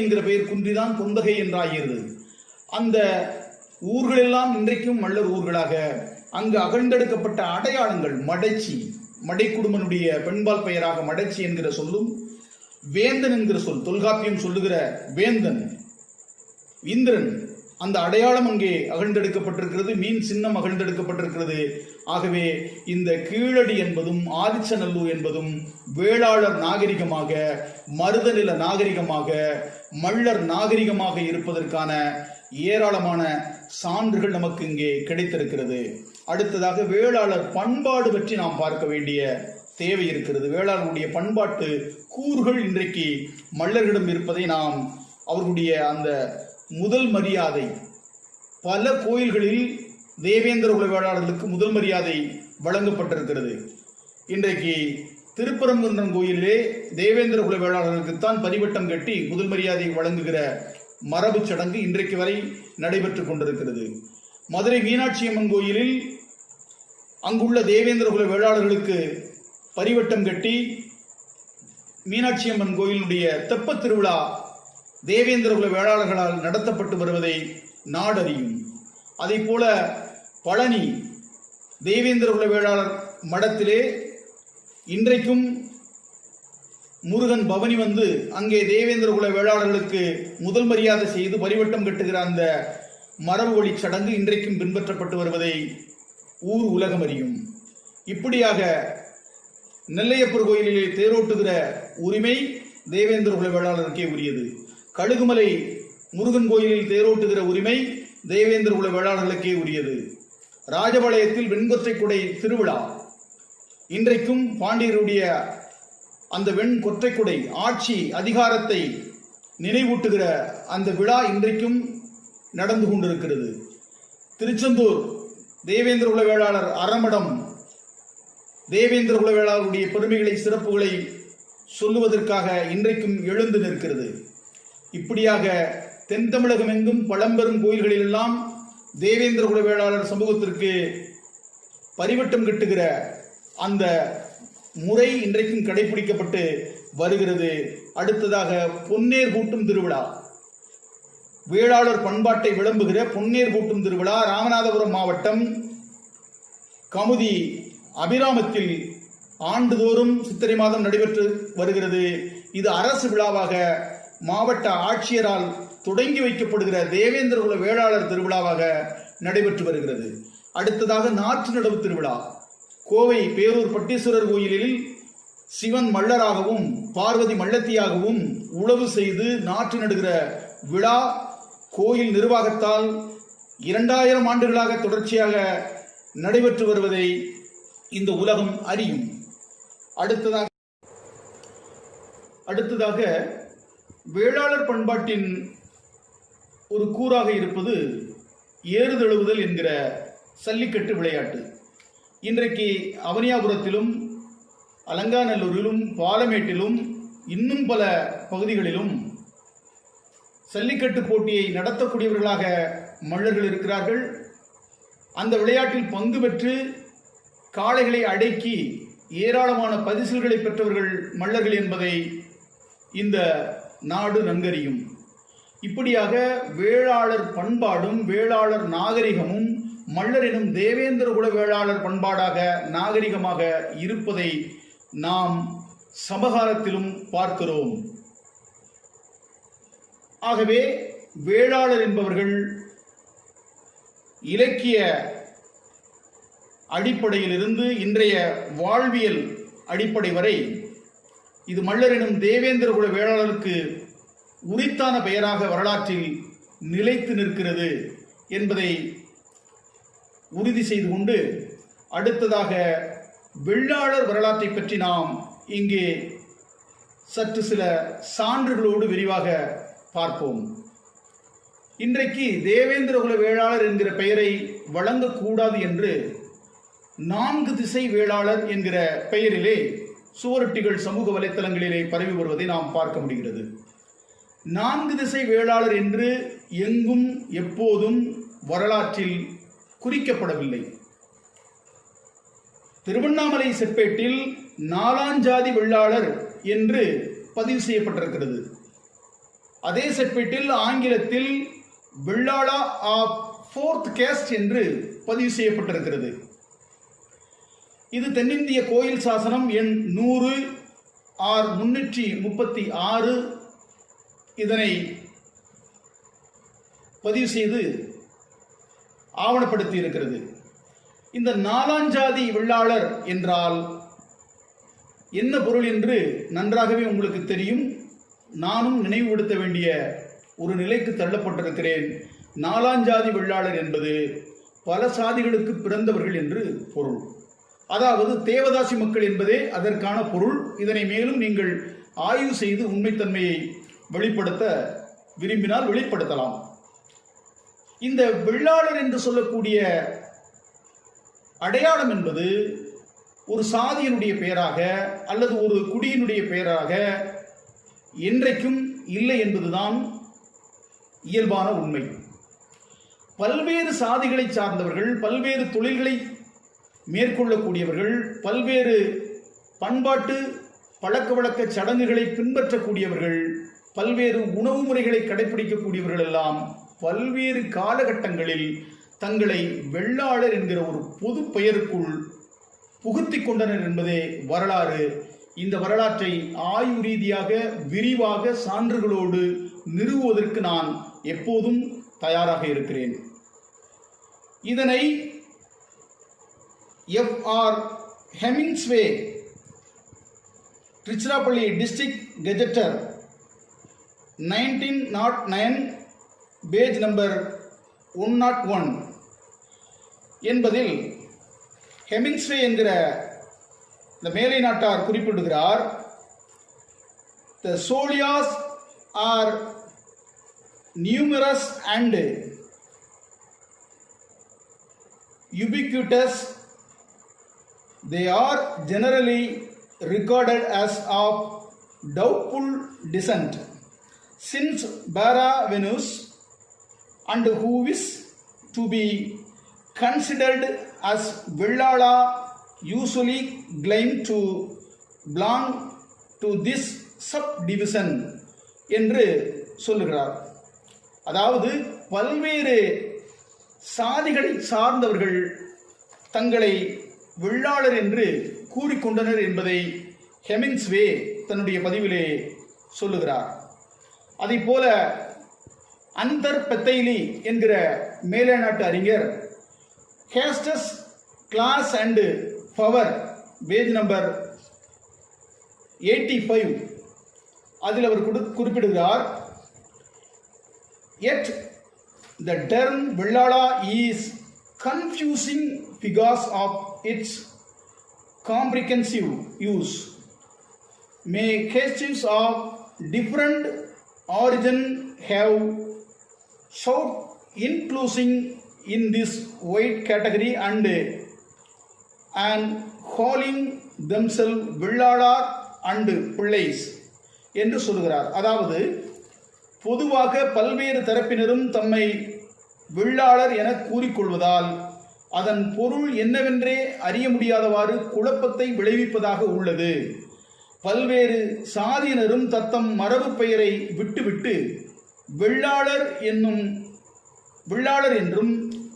S1: என்கிற பெயர் குன்றிதான் கொந்தகை என்றாகிறது. அந்த ஊர்கள் எல்லாம் இன்றைக்கும் மல்லர் ஊர்களாக. அங்கு அகழ்ந்தெடுக்கப்பட்ட அடையாளங்கள் மடை குடும்பனுடைய பெண்பால் பெயராக மடச்சி என்கிற சொல்லும், வேந்தன் என்கிற சொல், தொல்காப்பியம் சொல்லுகிற வேந்தன், இந்திரன், அந்த அடையாளம் அங்கே அகழ்ந்தெடுக்கப்பட்டிருக்கிறது. மீன் சின்னம் அகழ்ந்தெடுக்கப்பட்டிருக்கிறது. ஆகவே இந்த கீழடி என்பதும் ஆதிச்சநல்லூர் என்பதும் வேளாளர் நாகரிகமாக, மருதநில நாகரிகமாக, மல்லர் நாகரிகமாக இருப்பதற்கான ஏராளமான சான்றுகள் நமக்கு இங்கே கிடைத்திருக்கிறது. அடுத்ததாக வேளாளர் பண்பாடு பற்றி நாம் பார்க்க வேண்டிய தேவை இருக்கிறது. வேளாளர்களுடைய பண்பாட்டு கூறுகள் இன்றைக்கு மல்லர்களிடம் இருப்பதை நாம் அவர்களுடைய அந்த முதல் மரியாதை, பல கோயில்களில் தேவேந்திர குல வேளாளர்களுக்கு முதல் மரியாதை வழங்கப்பட்டிருக்கிறது. இன்றைக்கு திருப்பரங்குன்றம் கோயிலிலே தேவேந்திர குல வேளாளர்களுக்குத்தான் பரிவட்டம் கட்டி முதல் மரியாதை வழங்குகிற மரபு சடங்கு இன்றைக்கு வரை நடைபெற்றுக் கொண்டிருக்கிறது. மதுரை மீனாட்சி அம்மன் கோயிலில் அங்குள்ள தேவேந்திர குல வேளாளர்களுக்கு பரிவட்டம் கட்டி மீனாட்சி அம்மன் கோயிலுடைய தெப்பத் திருவிழா தேவேந்திர குல வேளாளர்களால் நடத்தப்பட்டு வருவதை நாடறியும். அதை போல பழனி தேவேந்திர குல வேளாளர் மடத்திலே இன்றைக்கும் முருகன் பவனி வந்து அங்கே தேவேந்திர குல வேளாளர்களுக்கு முதல் மரியாதை செய்து பரிவட்டம் கட்டுகிற அந்த மரபு வழி சடங்கு இன்றைக்கும் பின்பற்றப்பட்டு வருவதை ஊர் உலகம் அறியும். இப்படியாக நெல்லையப்பர் கோயிலிலே தேரோட்டுகிற உரிமை தேவேந்திர குல வேளாளருக்கே உரியது. கழுகுமலை முருகன் கோயிலில் தேரோட்டுகிற உரிமை தேவேந்திர குல வேளாளர்களுக்கே உரியது. ராஜபாளையத்தில் வெண்கொற்றை குடை திருவிழா இன்றைக்கும் பாண்டியருடைய அந்த வெண்கொற்றை குடை ஆட்சி அதிகாரத்தை நினைவூட்டுகிற அந்த விழா இன்றைக்கும் நடந்து கொண்டிருக்கிறது. திருச்செந்தூர் தேவேந்திர குல வேளாளர் அறமடம் தேவேந்திர குல வேளாளருடைய பெருமைகளை சிறப்புகளை சொல்லுவதற்காக இன்றைக்கும் எழுந்து நிற்கிறது. இப்படியாக தென் தமிழகம் எங்கும் பழம்பெரும் கோயில்களிலெல்லாம் தேவேந்திர குல வேளாளர் சமூகத்திற்கு பரிவட்டம் கட்டுகிற அந்த முறை இன்றைக்கும் கடைபிடிக்கப்பட்டு வருகிறது. அடுத்ததாக பொன்னேர் கூட்டும் திருவிழா, வேளாளர் பண்பாட்டை விளம்புகிற பொன்னேர் கூட்டும் திருவிழா ராமநாதபுரம் மாவட்டம் கமுதி அபிராமத்தில் ஆண்டுதோறும் சித்திரை மாதம் நடைபெற்று வருகிறது. இது அரசு விழாவாக மாவட்ட ஆட்சியரால் தொடங்கி வைக்கப்படுகிற தேவேந்திர குல வேளாளர் திருவிழாவாக நடைபெற்று வருகிறது. அடுத்ததாக நாற்று நடவு திருவிழா கோவை பேரூர் பட்டீஸ்வரர் கோயிலில் சிவன் மல்லராகவும் பார்வதி மல்லத்தியாகவும் உழவு செய்து நாற்று நடுகிற விழா கோயில் நிர்வாகத்தால் 2000 ஆண்டுகளாக தொடர்ச்சியாக நடைபெற்று வருவதை இந்த உலகம் அறியும். அடுத்ததாக வேளாளர் பண்பாட்டின் ஒரு கூறாக இருப்பது ஏறுதழுவுதல் என்கிற சல்லிக்கட்டு விளையாட்டு. இன்றைக்கு அவனியாபுரத்திலும் அலங்காநல்லூரிலும் பாலமேட்டிலும் இன்னும் பல பகுதிகளிலும் சல்லிக்கட்டு போட்டியை நடத்தக்கூடியவர்களாக மல்லர்கள் இருக்கிறார்கள். அந்த விளையாட்டில் பங்கு பெற்று காளைகளை அடக்கி ஏராளமான பரிசுகளை பெற்றவர்கள் மல்லர்கள் என்பதை இந்த நாடு நன்கறியும். இப்படியாக வேளாளர் பண்பாடும் வேளாளர் நாகரிகமும் மல்லர் எனும் தேவேந்திர குல வேளாளர் பண்பாடாக நாகரிகமாக இருப்பதை நாம் சமகாலத்திலும் பார்க்கிறோம். ஆகவே வேளாளர் என்பவர்கள் இலக்கிய அடிப்படையிலிருந்து இன்றைய வாழ்வியல் அடிப்படை வரை இது மல்லர் எனும் தேவேந்திர குல வேளாளருக்கு உரித்தான பெயராக வரலாற்றில் நிலைத்து நிற்கிறது என்பதை உறுதி செய்து கொண்டு அடுத்ததாக வெள்ளாளர் வரலாற்றை பற்றி நாம் இங்கே சற்று சில சான்றுகளோடு விரிவாக பார்ப்போம். இன்றைக்கு தேவேந்திர குல வேளாளர் என்கிற பெயரை வழங்கக்கூடாது என்று 4 திசை வேளாளர் என்கிற பெயரிலே சுவரொட்டிகள் சமூக வலைத்தளங்களிலே பரவி வருவதை நாம் பார்க்க முடிகிறது. 4 திசை வேளாளர் என்று எங்கும் எப்போதும் வரலாற்றில் குறிக்கப்படவில்லை. திருவண்ணாமலை செப்பேட்டில் 4ஆம் ஜாதி வெள்ளாளர் என்று பதிவு செய்யப்பட்டிருக்கிறது. அதே செப்பேட்டில் ஆங்கிலத்தில் வெள்ளாளா ஆஃப் 4th caste என்று பதிவு செய்யப்பட்டிருக்கிறது. இது தென்னிந்திய கோயில் சாசனம் எண் 100/336 இதனை பதிவு செய்து ஆவணப்படுத்தி இருக்கிறது. இந்த 4ஆம் ஜாதி வெள்ளாளர் என்றால் என்ன பொருள் என்று நன்றாகவே உங்களுக்கு தெரியும். நானும் நினைவுபடுத்த வேண்டிய ஒரு நிலைக்கு தள்ளப்பட்டிருக்கிறேன். 4ஆம் ஜாதி வெள்ளாளர் என்பது பல சாதிகளுக்கு பிறந்தவர்கள் என்று பொருள். அதாவது தேவதாசி மக்கள் என்பதே அதற்கான பொருள். இதனை மேலும் நீங்கள் ஆய்வு செய்து உண்மைத்தன்மையை வெளிப்படுத்த விரும்பினால் வெளிப்படுத்தலாம். இந்த வெள்ளாளர் என்று சொல்லக்கூடிய அடையாளம் என்பது ஒரு சாதியினுடைய பெயராக அல்லது ஒரு குடியினுடைய பெயராக என்றைக்கும் இல்லை என்பதுதான் இயல்பான உண்மை. பல்வேறு சாதிகளை சார்ந்தவர்கள், பல்வேறு தொழில்களை மேற்கொள்ளக்கூடியவர்கள், பல்வேறு பண்பாட்டு பழக்க வழக்க சடங்குகளை பின்பற்றக்கூடியவர்கள், பல்வேறு உணவு முறைகளை கடைபிடிக்கக்கூடியவர்கள் எல்லாம் பல்வேறு காலகட்டங்களில் தங்களை வெள்ளாளர் என்கிற ஒரு பொது பெயருக்குள் புகுத்தி கொண்டனர் என்பதே வரலாறு. இந்த வரலாற்றை ஆய்வு ரீதியாக விரிவாக சான்றுகளோடு நிறுவுவதற்கு நான் எப்போதும் தயாராக இருக்கிறேன். இதனை எஃப்.ஆர். ஹெமிங்ஸ்வே, திருச்சிராப்பள்ளி டிஸ்ட்ரிக்ட் கெஜெட்டர் 1909 பேஜ் நம்பர் 101 என்பதில் ஹெமிங்ஸ்வே என்கிற இந்த மேலை நாட்டார் குறிப்பிடுகிறார், the Solias are numerous and ubiquitous. They are generally regarded as of doubtful descent, since Bara Venus, and who is to be considered as Vellala usually claim to belong to this subdivision என்று சொல்லுகிறார். அதாவது பல்வேறு சாதிகளை சார்ந்தவர்கள் தங்களை வெள்ளாளர் என்று கூறிக்கொண்டனர் என்பதை ஹெமிங்ஸ்வே தன்னுடைய பதிவிலே சொல்லுகிறார். அதை போல அந்தர் பெத்தைலி என்கிற மேலை நாட்டு அறிஞர் castes class and power page number 85 அதில் அவர் குறிப்பிடுகிறார், yet the term Vellala is confusing because of its comprehensive use. May cases of different origin have sought inclusion in this wide category and calling themselves Vellala and Pillais என்று சொல்கிறார். அதாவது பொதுவாக பல்வேறு தரப்பினரும் தம்மை வெள்ளாளர் என கூறிக்கொள்வதால் அதன் பொருள் என்னவென்றே அறிய முடியாதவாறு குழப்பத்தை விளைவிப்பதாக உள்ளது. பல்வேறு சாதியினரும் தத்தம் மரபு பெயரை விட்டுவிட்டு வெள்ளாளர் என்றும்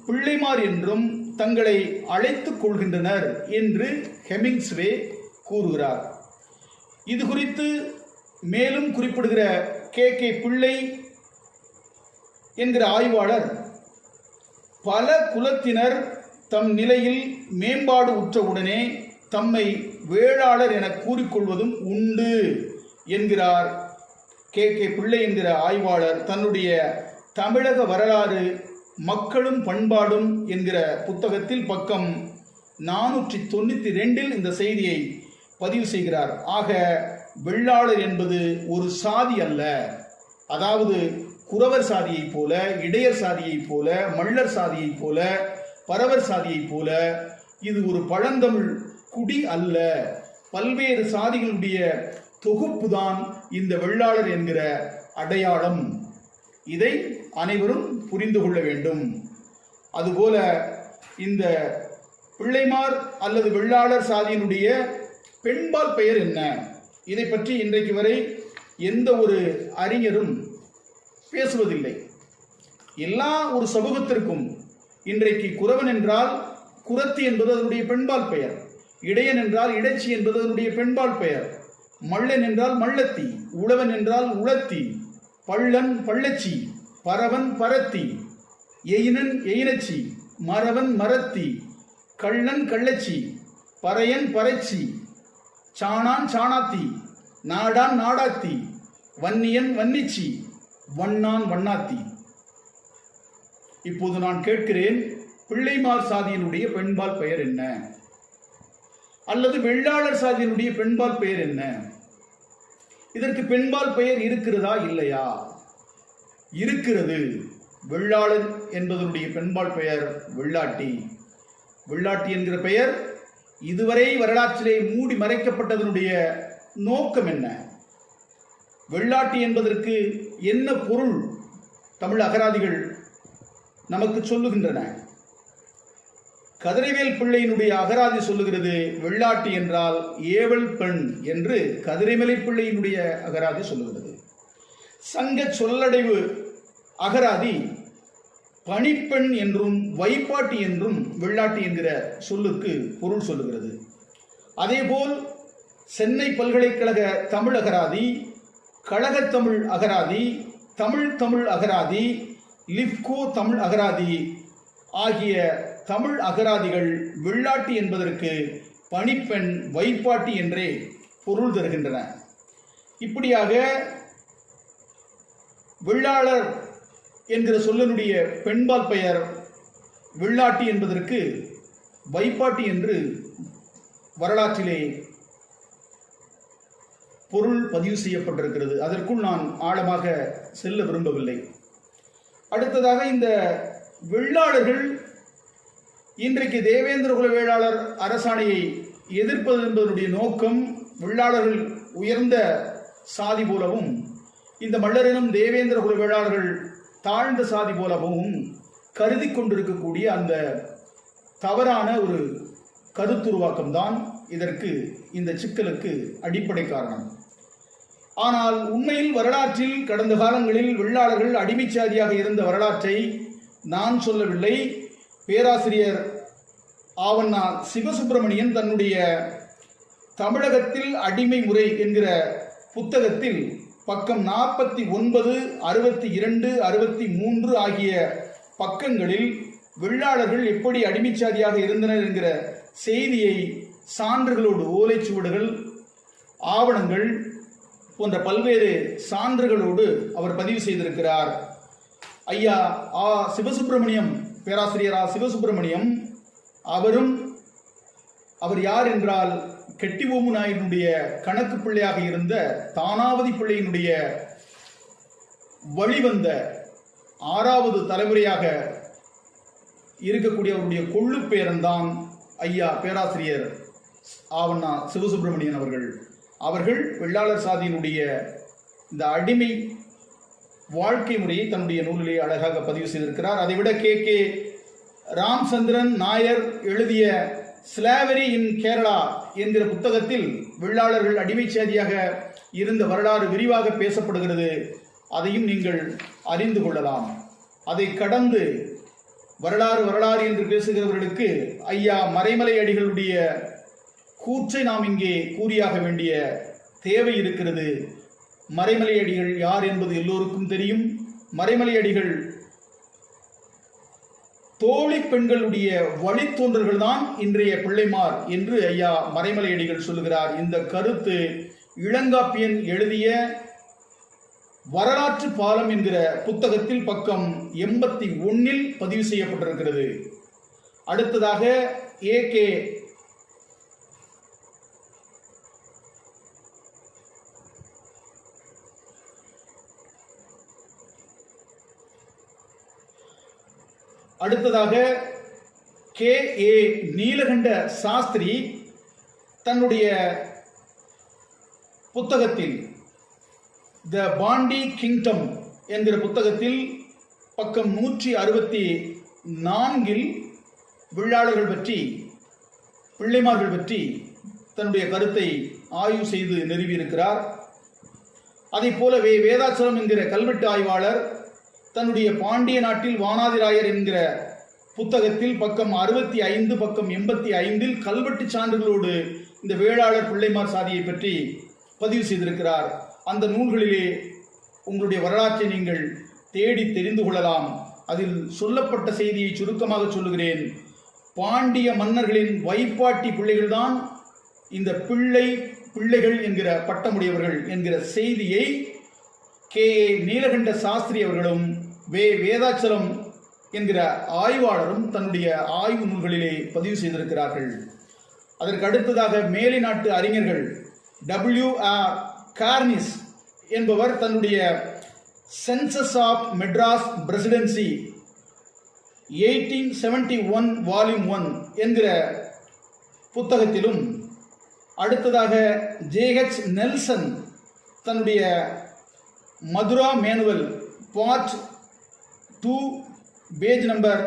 S1: பிள்ளைமார் என்றும் தங்களை அழைத்துக் கொள்கின்றனர் என்று ஹெமிங்ஸ்வே கூறுகிறார். இது குறித்து மேலும் குறிப்பிடுகிற கே பிள்ளை என்கிற ஆய்வாளர், பல குலத்தினர் தம் நிலையில் மேம்பாடு உற்றவுடனே தம்மை வேளாளர் என கூறிக்கொள்வதும் உண்டு என்கிறார். கே பிள்ளை என்கிற ஆய்வாளர் தன்னுடைய தமிழக வரலாறு மக்களும் பண்பாடும் என்கிற புத்தகத்தில் பக்கம் 492 இந்த செய்தியை பதிவு செய்கிறார். ஆக வெள்ளாளர் என்பது ஒரு சாதி அல்ல. அதாவது குறவர் சாதியைப் போல, இடையர் சாதியைப் போல, மள்ளர் சாதியைப் போல, பரவர் சாதியைப் போல இது ஒரு பழந்தமிழ் குடி அல்ல. பல்வேறு சாதிகளுடைய தொகுப்புதான் இந்த வெள்ளாளர் என்கிற அடையாளம். இதை அனைவரும் புரிந்து கொள்ள வேண்டும். அதுபோல இந்த பிள்ளைமார் அல்லது வெள்ளாளர் சாதியினுடைய பெண்பால் பெயர் என்ன, இதை பற்றி இன்றைக்கு வரை எந்த ஒரு அறிஞரும் பேசுவதில்லை. எல்லா ஒரு சமூகத்திற்கும் இன்றைக்கு குறவன் என்றால் குறத்தி என்பது அதனுடைய பெண்பால் பெயர், இடையன் என்றால் இடைச்சி என்பது அதனுடைய பெண்பால் பெயர், மள்ளன் என்றால் மள்ளத்தி, உழவன் என்றால் உளத்தி, பள்ளன் பள்ளச்சி, பரவன் பரத்தி, எயினன் எயினச்சி, மரவன் மரத்தி, கள்ளன் கள்ளச்சி, பறையன் பறைச்சி, சாணான் சாணாத்தி, நாடான் நாடாத்தி, வன்னியன் வன்னிச்சி, வண்ணான் வண்ணாத்தி. இப்போது நான் கேட்கிறேன், பிள்ளைமார் சாதியினுடைய பெண்பால் பெயர் என்ன? அல்லது வெள்ளாளர் சாதியினுடைய பெண்பால் பெயர் என்ன? இதற்கு பெண்பால் பெயர் இருக்கிறதா இல்லையா? இருக்கிறது. வெள்ளாளர் என்பதனுடைய பெண்பால் பெயர் வெள்ளாட்டி. வெள்ளாட்டி என்கிற பெயர் இதுவரை வரலாற்றிலே மூடி மறைக்கப்பட்டதனுடைய நோக்கம் என்ன? வெள்ளாட்டி என்பதற்கு என்ன பொருள் தமிழ் அகராதிகள் நமக்கு சொல்லுகின்றன? கதிரவேல் பிள்ளையினுடைய அகராதி சொல்லுகிறது வெள்ளாட்டி என்றால் ஏவல் பெண் என்று கதிரைமலை பிள்ளையினுடைய அகராதி சொல்லுகிறது. சங்க சொல்லடைவு அகராதி பணிப்பெண் என்றும் வைப்பாட்டி என்றும் வெள்ளாட்டி என்கிற சொல்லுக்கு பொருள் சொல்லுகிறது. அதேபோல் சென்னை பல்கலைக்கழக தமிழ் அகராதி, கழகத்தமிழ் அகராதி, தமிழ் அகராதி, லிப்கோ தமிழ் அகராதி ஆகிய தமிழ் அகராதிகள் வெள்ளாட்டி என்பதற்கு பணிப்பெண், வைப்பாட்டி என்றே பொருள் தருகின்றன. இப்படியாக வெள்ளாளர் என்கிற சொல்லினுடைய பெண்பால் பெயர் வெள்ளாட்டி என்பதற்கு வைப்பாட்டி என்று வரலாற்றிலே பொருள் பதிவு செய்யப்பட்டிருக்கிறது. அதற்குள் நான் ஆழமாக செல்ல விரும்பவில்லை. அடுத்ததாக இந்த வெள்ளாளர்கள் இன்றைக்கு தேவேந்திர குல வேளாளர் அரசாணையை எதிர்ப்பது என்பதனுடைய நோக்கம் வெள்ளாளர்கள் உயர்ந்த சாதி போலவும் இந்த மல்லரினம் தேவேந்திர குல வேளாளர்கள் தாழ்ந்த சாதி போலவும் கருதி கொண்டிருக்கக்கூடிய அந்த தவறான ஒரு கருத்துருவாக்கம்தான் இதற்கு, இந்த சிக்கலுக்கு அடிப்படை காரணம். ஆனால் உண்மையில் வரலாற்றில் கடந்த காலங்களில் வெள்ளாளர்கள் அடிமைச்சாதியாக இருந்த வரலாற்றை நான் சொல்லவில்லை. பேராசிரியர் ஆவண்ணா சிவசுப்பிரமணியன் தன்னுடைய தமிழகத்தில் அடிமை முறை என்கிற புத்தகத்தில் பக்கம் 49, 62, 63 ஆகிய பக்கங்களில் வெள்ளாளர்கள் எப்படி அடிமைச்சாதியாக இருந்தனர் என்கிற செய்தியை சான்றுகளோடு, ஓலைச்சுவடுகள், ஆவணங்கள் போன்ற பல்வேறு சான்றுகளோடு அவர் பதிவு செய்திருக்கிறார். ஐயா சிவசுப்பிரமணியம், பேராசிரியர் சிவசுப்பிரமணியம் அவர் யார் என்றால் கெட்டிபொம்மு நாயனுடைய கணக்கு பிள்ளையாக இருந்த தானாவதி பிள்ளையினுடைய வழிவந்த 6வது தலைமுறையாக இருக்கக்கூடிய அவருடைய கொள்ளு பேரன்தான் ஐயா பேராசிரியர் ஆவண்ணா சிவசுப்பிரமணியன் அவர்கள் வெள்ளாளர் சாதியினுடைய இந்த அடிமை வாழ்க்கை முறையை தன்னுடைய நூலிலே அழகாக பதிவு செய்திருக்கிறார். அதைவிட கே ராமச்சந்திரன் நாயர் எழுதிய ஸ்லாவரி இன் கேரளா என்கிற புத்தகத்தில் வெள்ளாளர்கள் அடிமைச்சாதியாக இருந்த வரலாறு விரிவாக பேசப்படுகிறது. அதையும் நீங்கள் அறிந்து கொள்ளலாம். அதை கடந்து வரலாறு என்று பேசுகிறவர்களுக்கு ஐயா மறைமலை அடிகளுடைய கூற்றை நாம் இங்கே கூறியாக வேண்டிய தேவை இருக்கிறது. மறைமலை அடிகள் யார் என்பது எல்லோருக்கும் தெரியும். மறைமலை அடிகள் தோழி பெண்களுடைய வழித்தோன்றல்கள் தான் இன்றைய பிள்ளைமார் என்று ஐயா மறைமலை அடிகள் சொல்லுகிறார். இந்த கருத்து இளங்காப்பியன் எழுதிய வரலாற்று பாலம் என்கிற புத்தகத்தில் பக்கம் 81 பதிவு செய்யப்பட்டிருக்கிறது. அடுத்ததாக ஏ.கே. கே.ஏ. நீலகண்ட சாஸ்திரி தன்னுடைய புத்தகத்தில் த பாண்டி கிங்டம் என்கிற புத்தகத்தில் பக்கம் 164 வெள்ளாளர்கள் பற்றி, பிள்ளைமார்கள் பற்றி தன்னுடைய கருத்தை ஆய்வு செய்து நிறுவியிருக்கிறார். அதை போலவே வேதாச்சலம் என்கிற கல்வெட்டு ஆய்வாளர் தன்னுடைய பாண்டிய நாட்டில் வானாதிராயர் என்கிற புத்தகத்தில் பக்கம் 65, பக்கம் 85 கல்வெட்டு சான்றுகளோடு இந்த வேளாளர் பிள்ளைமார் சாதியை பற்றி பதிவு செய்திருக்கிறார். அந்த நூல்களிலே உங்களுடைய வரலாற்றை நீங்கள் தேடி தெரிந்து கொள்ளலாம். அதில் சொல்லப்பட்ட செய்தியை சுருக்கமாக சொல்லுகிறேன். பாண்டிய மன்னர்களின் வைப்பாட்டி பிள்ளைகள்தான் இந்த பிள்ளைகள் என்கிற பட்டமுடையவர்கள் என்கிற செய்தியை கே.ஏ. நீலகண்ட சாஸ்திரி அவர்களும் வேதாச்சலம் என்கிற ஆய்வாளரும் தன்னுடைய ஆய்வு நூல்களிலே பதிவு செய்திருக்கிறார்கள். அதற்கு அடுத்ததாக மேலை நாட்டு அறிஞர்கள் W.R. கார்னிஸ் என்பவர் தன்னுடைய census of Madras presidency 1871 volume 1 என்கிற புத்தகத்திலும், அடுத்ததாக J.H. நெல்சன் தன்னுடைய Madura manual part 2 page number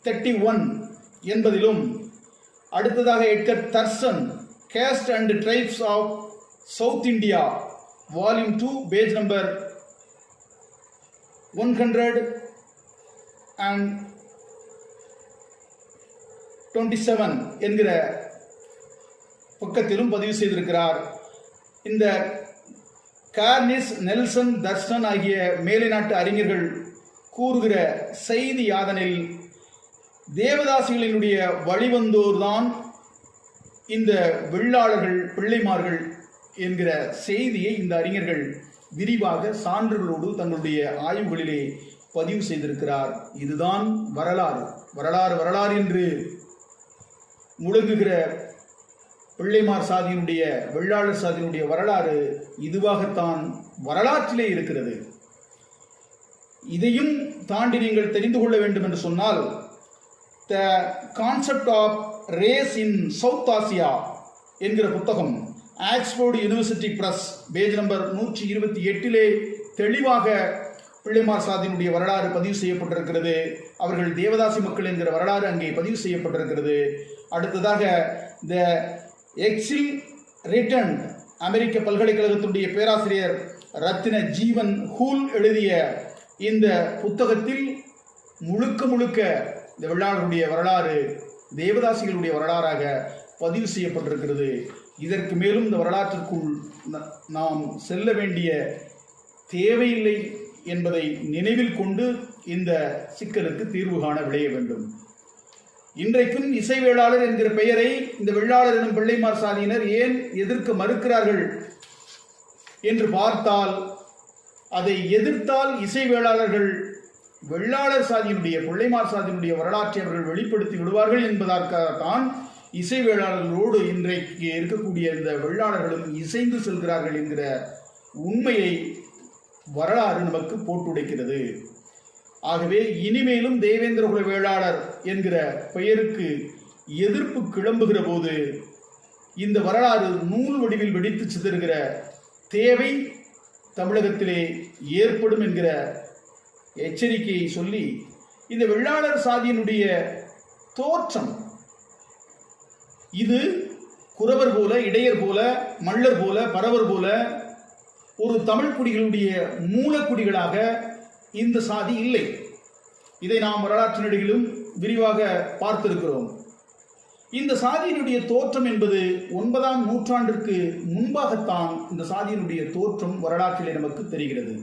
S1: 31 என்பதிலும், அடுத்ததாக Edgar Thurston caste and tribes of south India volume 2 page number 127 என்கிற பக்கத்திலும் பதிவு செய்திருக்கிறார். இந்த கார்னிஸ், நெல்சன், தர்சன் ஆகிய மேலை நாட்டு அறிஞர்கள் கூறுகிற செய்தி யாதனில் தேவதாசிகளினுடைய வழிவந்தோர்தான் இந்த வெள்ளாளர்கள், பிள்ளைமார்கள் என்கிற செய்தியை இந்த அறிஞர்கள் விரிவாக சான்றுகளோடு தங்களுடைய ஆய்வுகளிலே பதிவு செய்திருக்கிறார். இதுதான் வரலாறு. வரலாறு என்று முழங்குகிற பிள்ளைமார் சாதியினுடைய, வெள்ளாளர் சாதியினுடைய வரலாறு இதுவாகத்தான் வரலாற்றிலே இருக்கிறது. இதையும் தாண்டி நீங்கள் தெரிந்து கொள்ள வேண்டும் என்று சொன்னால், the concept of race in south Asia என்கிற புத்தகம் Oxford university press page number 128 தெளிவாக பிள்ளைமார் சாதியினுடைய வரலாறு பதிவு செய்யப்பட்டிருக்கிறது. அவர்கள் தேவதாசி மக்கள் என்கிற வரலாறு அங்கே பதிவு செய்யப்பட்டிருக்கிறது. அடுத்ததாக த எக்ஸில் ரிட்டன், அமெரிக்க பல்கலைக்கழகத்தினுடைய பேராசிரியர் ரத்தின ஜீவன் ஹூல் எழுதிய இந்த புத்தகத்தில் முழுக்க இந்த வெள்ளாளருடைய வரலாறு தேவதாசிகளுடைய வரலாறாக பதிவு செய்யப்பட்டிருக்கிறது. இதற்கு மேலும் இந்த வரலாற்றிற்குள் நாம் செல்ல வேண்டிய தேவையில்லை என்பதை நினைவில் கொண்டு இந்த சிக்கலுக்கு தீர்வு காண விளைய வேண்டும். இன்றைக்கும் இசை வேளாளர் என்கிற பெயரை இந்த வெள்ளாளர் எனும் பிள்ளைமார் சாதியினர் ஏன் எதிர்க்க மறுக்கிறார்கள் என்று பார்த்தால், அதை எதிர்த்தால் இசை வேளாளர்கள் வெள்ளாளர் சாதியினுடைய, பிள்ளைமார் சாதியினுடைய வரலாற்றை அவர்கள் வெளிப்படுத்தி விடுவார்கள் என்பதற்காகத்தான் இசை வேளாளர்களோடு இன்றைக்கு இருக்கக்கூடிய இந்த வெள்ளாளர்களும் இசைந்து செல்கிறார்கள் என்கிற உண்மையை வரலாறு நமக்கு போட்டுடைக்கிறது. ஆகவே இனிமேலும் தேவேந்திரகுல வேளாளர் என்கிற பெயருக்கு எதிர்ப்பு கிளம்புகிற போது இந்த வரலாறு நூல் வடிவில் வெடித்து சிதறுகிற தேவை தமிழகத்திலே ஏற்படும் என்கிற எச்சரிக்கையை சொல்லி, இந்த வெள்ளாளர் சாதியினுடைய தோற்றம் இது குறவர் போல, இடையர் போல, மல்லர் போல, பரவர் போல ஒரு தமிழ் குடிகளுடைய மூலக்குடிகளாக இந்த சாதி இல்லை. இதை நாம் வரலாற்று நெடுகிலும் விரிவாக பார்த்திருக்கிறோம். இந்த சாதியினுடைய தோற்றம் என்பது 9ஆம் நூற்றாண்டிற்கு முன்பாகத்தான் இந்த சாதியினுடைய தோற்றம் வரலாற்றிலே நமக்கு தெரிகிறது.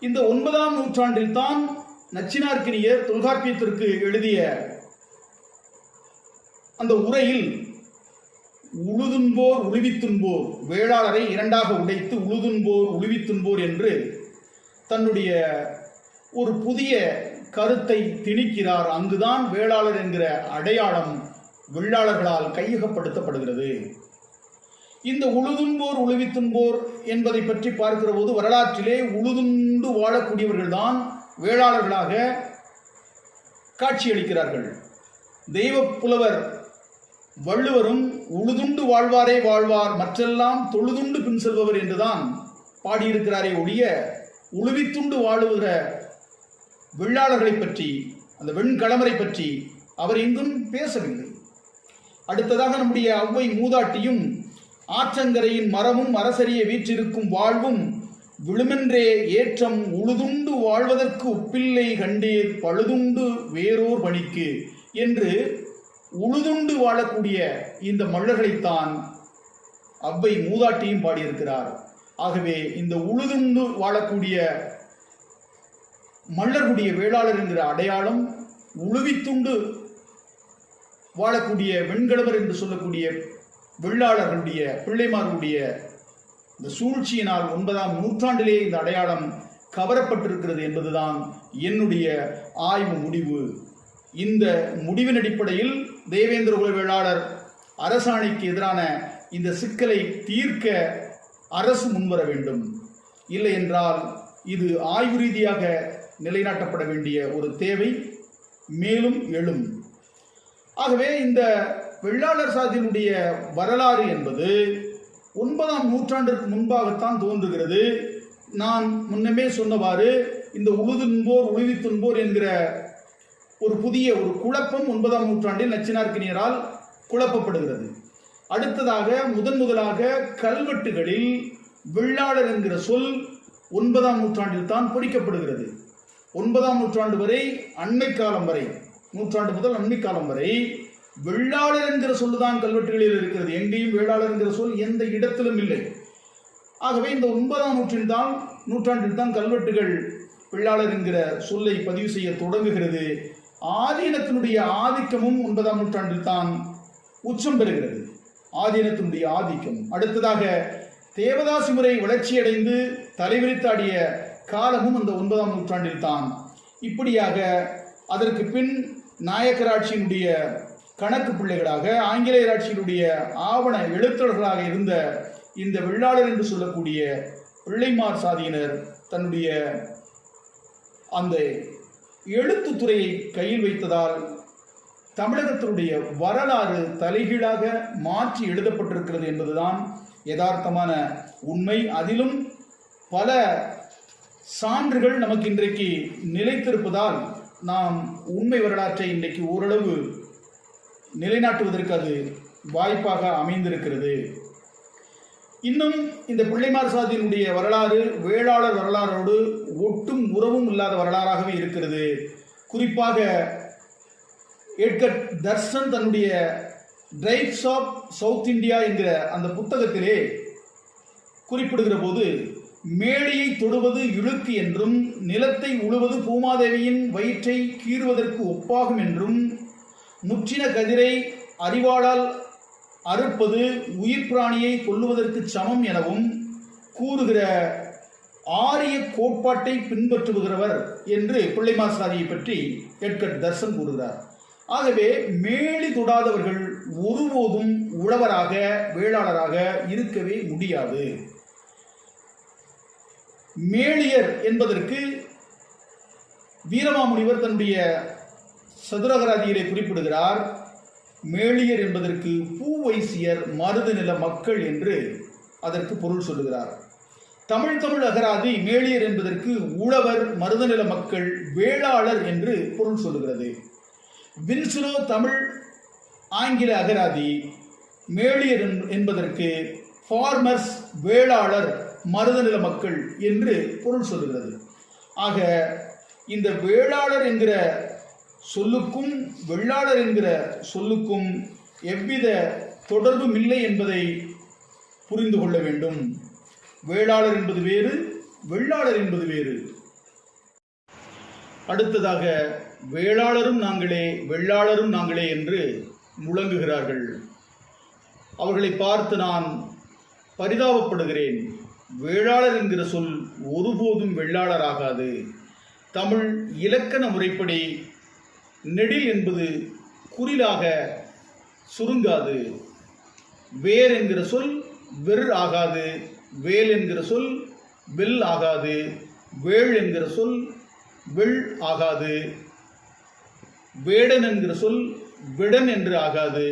S1: இந்த 9ஆம் நூற்றாண்டில் தான் நச்சினார்க்கினியர் தொல்காப்பியத்திற்கு எழுதிய அந்த உரையில் உழுதுன்போர் உழுவித்துன்போர், வேளாளரை இரண்டாக உடைத்து உழுதுன்போர் உழுவித்துன்போர் என்று தன்னுடைய ஒரு புதிய கருத்தை திணிக்கிறார். அங்குதான் வேளாளர் என்கிற அடையாளம் வெள்ளாளர்களால் கையகப்படுத்தப்படுகிறது. இந்த உழுதுன்போர் உழுவித்துன்போர் என்பதை பற்றி பார்க்கிற போது வரலாற்றிலே உழுதுண்டு வாழக்கூடியவர்கள் தான் வேளாளர்களாக காட்சியளிக்கிறார்கள். தெய்வ புலவர் வள்ளுவரும் உழுதுண்டு வாழ்வாரே வாழ்வார், மற்றெல்லாம் தொழுதுண்டு பின் செல்பவர் என்றுதான் பாடியிருக்கிறாரே ஒழிய உழுவித்துண்டு வாழுகிற வெள்ளாளர்களை பற்றி, அந்த வெண்கலமரை பற்றி அவர் எங்கும் பேசவில்லை. அடுத்ததாக நம்முடைய ஔவை மூதாட்டியும் ஆற்றங்கரையின் மரமும் அரசரிய வீற்றிருக்கும் வாழ்வும் விழுமென்றே ஏற்றம் உழுதுண்டு வாழ்வதற்கு உப்பில்லை கண்டீர் பழுதுண்டு வேறோர் பணிக்கு என்று உழுதுண்டு வாழக்கூடிய இந்த மல்லர்களைத்தான் ஔவை மூதாட்டியும் பாடியிருக்கிறார். ஆகவே இந்த உழுதுண்டு வாழக்கூடிய மல்லர்களுடைய வேளாளர் என்கிற அடையாளம், உழுவித்துண்டு வாழக்கூடிய வெண்கலவர் என்று சொல்லக்கூடிய வெள்ளாளர்களுடைய, பிள்ளைமார்களுடைய இந்த சூழ்ச்சியினால் 9ஆம் நூற்றாண்டிலே இந்த அடையாளம் கவரப்பட்டிருக்கிறது என்பதுதான் என்னுடைய ஆய்வு முடிவு. இந்த முடிவின் அடிப்படையில் தேவேந்திரகுல வேளாளர் அரசாணைக்கு எதிரான இந்த சிக்கலை தீர்க்க அரசு முன்வர வேண்டும். இல்லை என்றால் இது ஆய்வு ரீதியாக நிலைநாட்டப்பட வேண்டிய ஒரு தேவை மேலும் எழும். ஆகவே இந்த வெள்ளாளர் சாதியினுடைய வரலாறு என்பது 9ஆம் நூற்றாண்டிற்கு முன்பாகத்தான் தோன்றுகிறது. நான் முன்னமே சொன்னவாறு இந்த உழுதுன்போர் உழுவித்துன்போர் என்கிற ஒரு புதிய ஒரு குழப்பம் 9ஆம் நூற்றாண்டில் நச்சினார்க்கினியரால் குழப்பப்படுகிறது. அடுத்ததாக முதலாக கல்வெட்டுகளில் வெள்ளாளர் என்கிற சொல் 9ஆம் நூற்றாண்டில் தான் பொறிக்கப்படுகிறது. 9ஆம் நூற்றாண்டு வரை, அண்மை காலம் வரை, நூற்றாண்டு முதல் அண்மை காலம் வரை வெள்ளாளர் என்கிற சொல்லுதான் கல்வெட்டுகளில் இருக்கிறது. எங்கேயும் வேளாளர் என்கிற சொல் எந்த இடத்திலும் இல்லை. ஆகவே இந்த 9ஆம் நூற்றாண்டில் தான் கல்வெட்டுகள் வெள்ளாளர் என்கிற சொல்லை பதிவு செய்ய தொடங்குகிறது. ஆதீனத்தினுடைய ஆதிக்கமும் 9ஆம் நூற்றாண்டில் தான் உச்சம் பெறுகிறது. ஆதீனத்தினுடைய ஆதிக்கம். அடுத்ததாக தேவதாசி முறை வளர்ச்சியடைந்து தலைவிரித்தாடிய காலமும் அந்த 9ஆம் நூற்றாண்டில் தான். இப்படியாக அதற்கு பின் நாயக்கராட்சியினுடைய கணக்கு பிள்ளைகளாக, ஆங்கிலேயராட்சியினுடைய ஆவண எழுத்தாளர்களாக இருந்த இந்த வெள்ளாளர் என்று சொல்லக்கூடிய பிள்ளைமார் சாதியினர் தன்னுடைய அந்த எழுத்துத்துறையை கையில் வைத்ததால் தமிழகத்தினுடைய வரலாறு தலைகீழாக மாற்றி எழுதப்பட்டிருக்கிறது என்பதுதான் யதார்த்தமான உண்மை. அதிலும் பல சான்றுகள் நமக்கு இன்றைக்கு நிலைத்திருப்பதால் நாம் உண்மை வரலாற்றை இன்றைக்கு ஓரளவு நிலைநாட்டுவதற்கு அது வாய்ப்பாக அமைந்திருக்கிறது. இன்னும் இந்த பிள்ளைமார் சாதியினுடைய வரலாறு வேளாளர் வரலாறோடு ஒட்டும் உறவும் இல்லாத வரலாறாகவே இருக்கிறது. குறிப்பாக எட்கர் தர்சன் தன்னுடைய டிரைவ்ஸ் ஆஃப் சவுத் இந்தியா என்கிற அந்த புத்தகத்திலே குறிப்பிடுகிற போது, மேடையை தொடுவது இழுக்கு என்றும், நிலத்தை உழுவது பூமாதேவியின் வயிற்றை கீறுவதற்கு ஒப்பாகும் என்றும், முற்றின கதிரை அறிவாளால் அறுப்பது உயிர் பிராணியை கொல்லுவதற்கு சமம் எனவும் கூறுகிற ஆரிய கோட்பாட்டை பின்பற்றுகிறவர் என்று பிள்ளைமார் சாதியை பற்றி எட்கர் தர்சன் கூறுகிறார். ஆகவே மேலி தொடாதவர்கள் ஒருபோதும் உழவராக வேளாளராக இருக்கவே முடியாது. மேலியர் என்பதற்கு வீரமாமுனிவர் தன்னுடைய சதுரகராதியிலே குறிப்பிடுகிறார். மேலியர் என்பதற்கு பூவைசியர் மருது நில மக்கள் என்று அதற்கு பொருள் சொல்லுகிறார். தமிழ் அகராதி மேலியர் என்பதற்கு உழவர் மருதநில மக்கள் வேளாளர் என்று பொருள் சொல்லுகிறது. வின்சுலோ தமிழ் ஆங்கில அகராதி மேலியர் என்பதற்கு ஃபார்மர்ஸ் வேளாளர் மருதநில மக்கள் என்று பொருள் சொல்லுகிறது. ஆக இந்த வேளாளர் என்கிற சொல்லுக்கும் வெள்ளாளர் என்கிற சொல்லுக்கும் எவ்வித தொடர்பும் இல்லை என்பதை புரிந்து கொள்ள வேண்டும். வேளாளர் என்பது வேறு, வெள்ளாளர் என்பது வேறு. அடுத்ததாக வேளாளரும் நாங்களே வெள்ளாளரும் நாங்களே என்று முழங்குகிறார்கள். அவர்களை பார்த்து நான் பரிதாபப்படுகிறேன். வேளாளர் என்கிற சொல் ஒருபோதும் வெள்ளாளர் ஆகாது. தமிழ் இலக்கண முறைப்படி நெடில் என்பது குறிலாக சுருங்காது. வேர் என்கிற சொல் வெர் ஆகாது. வேல் என்கிற சொல் வெல் ஆகாது. வேள் என்கிற சொல் வெள் ஆகாது. வேடன் என்கிற சொல் விடன் என்று ஆகாது.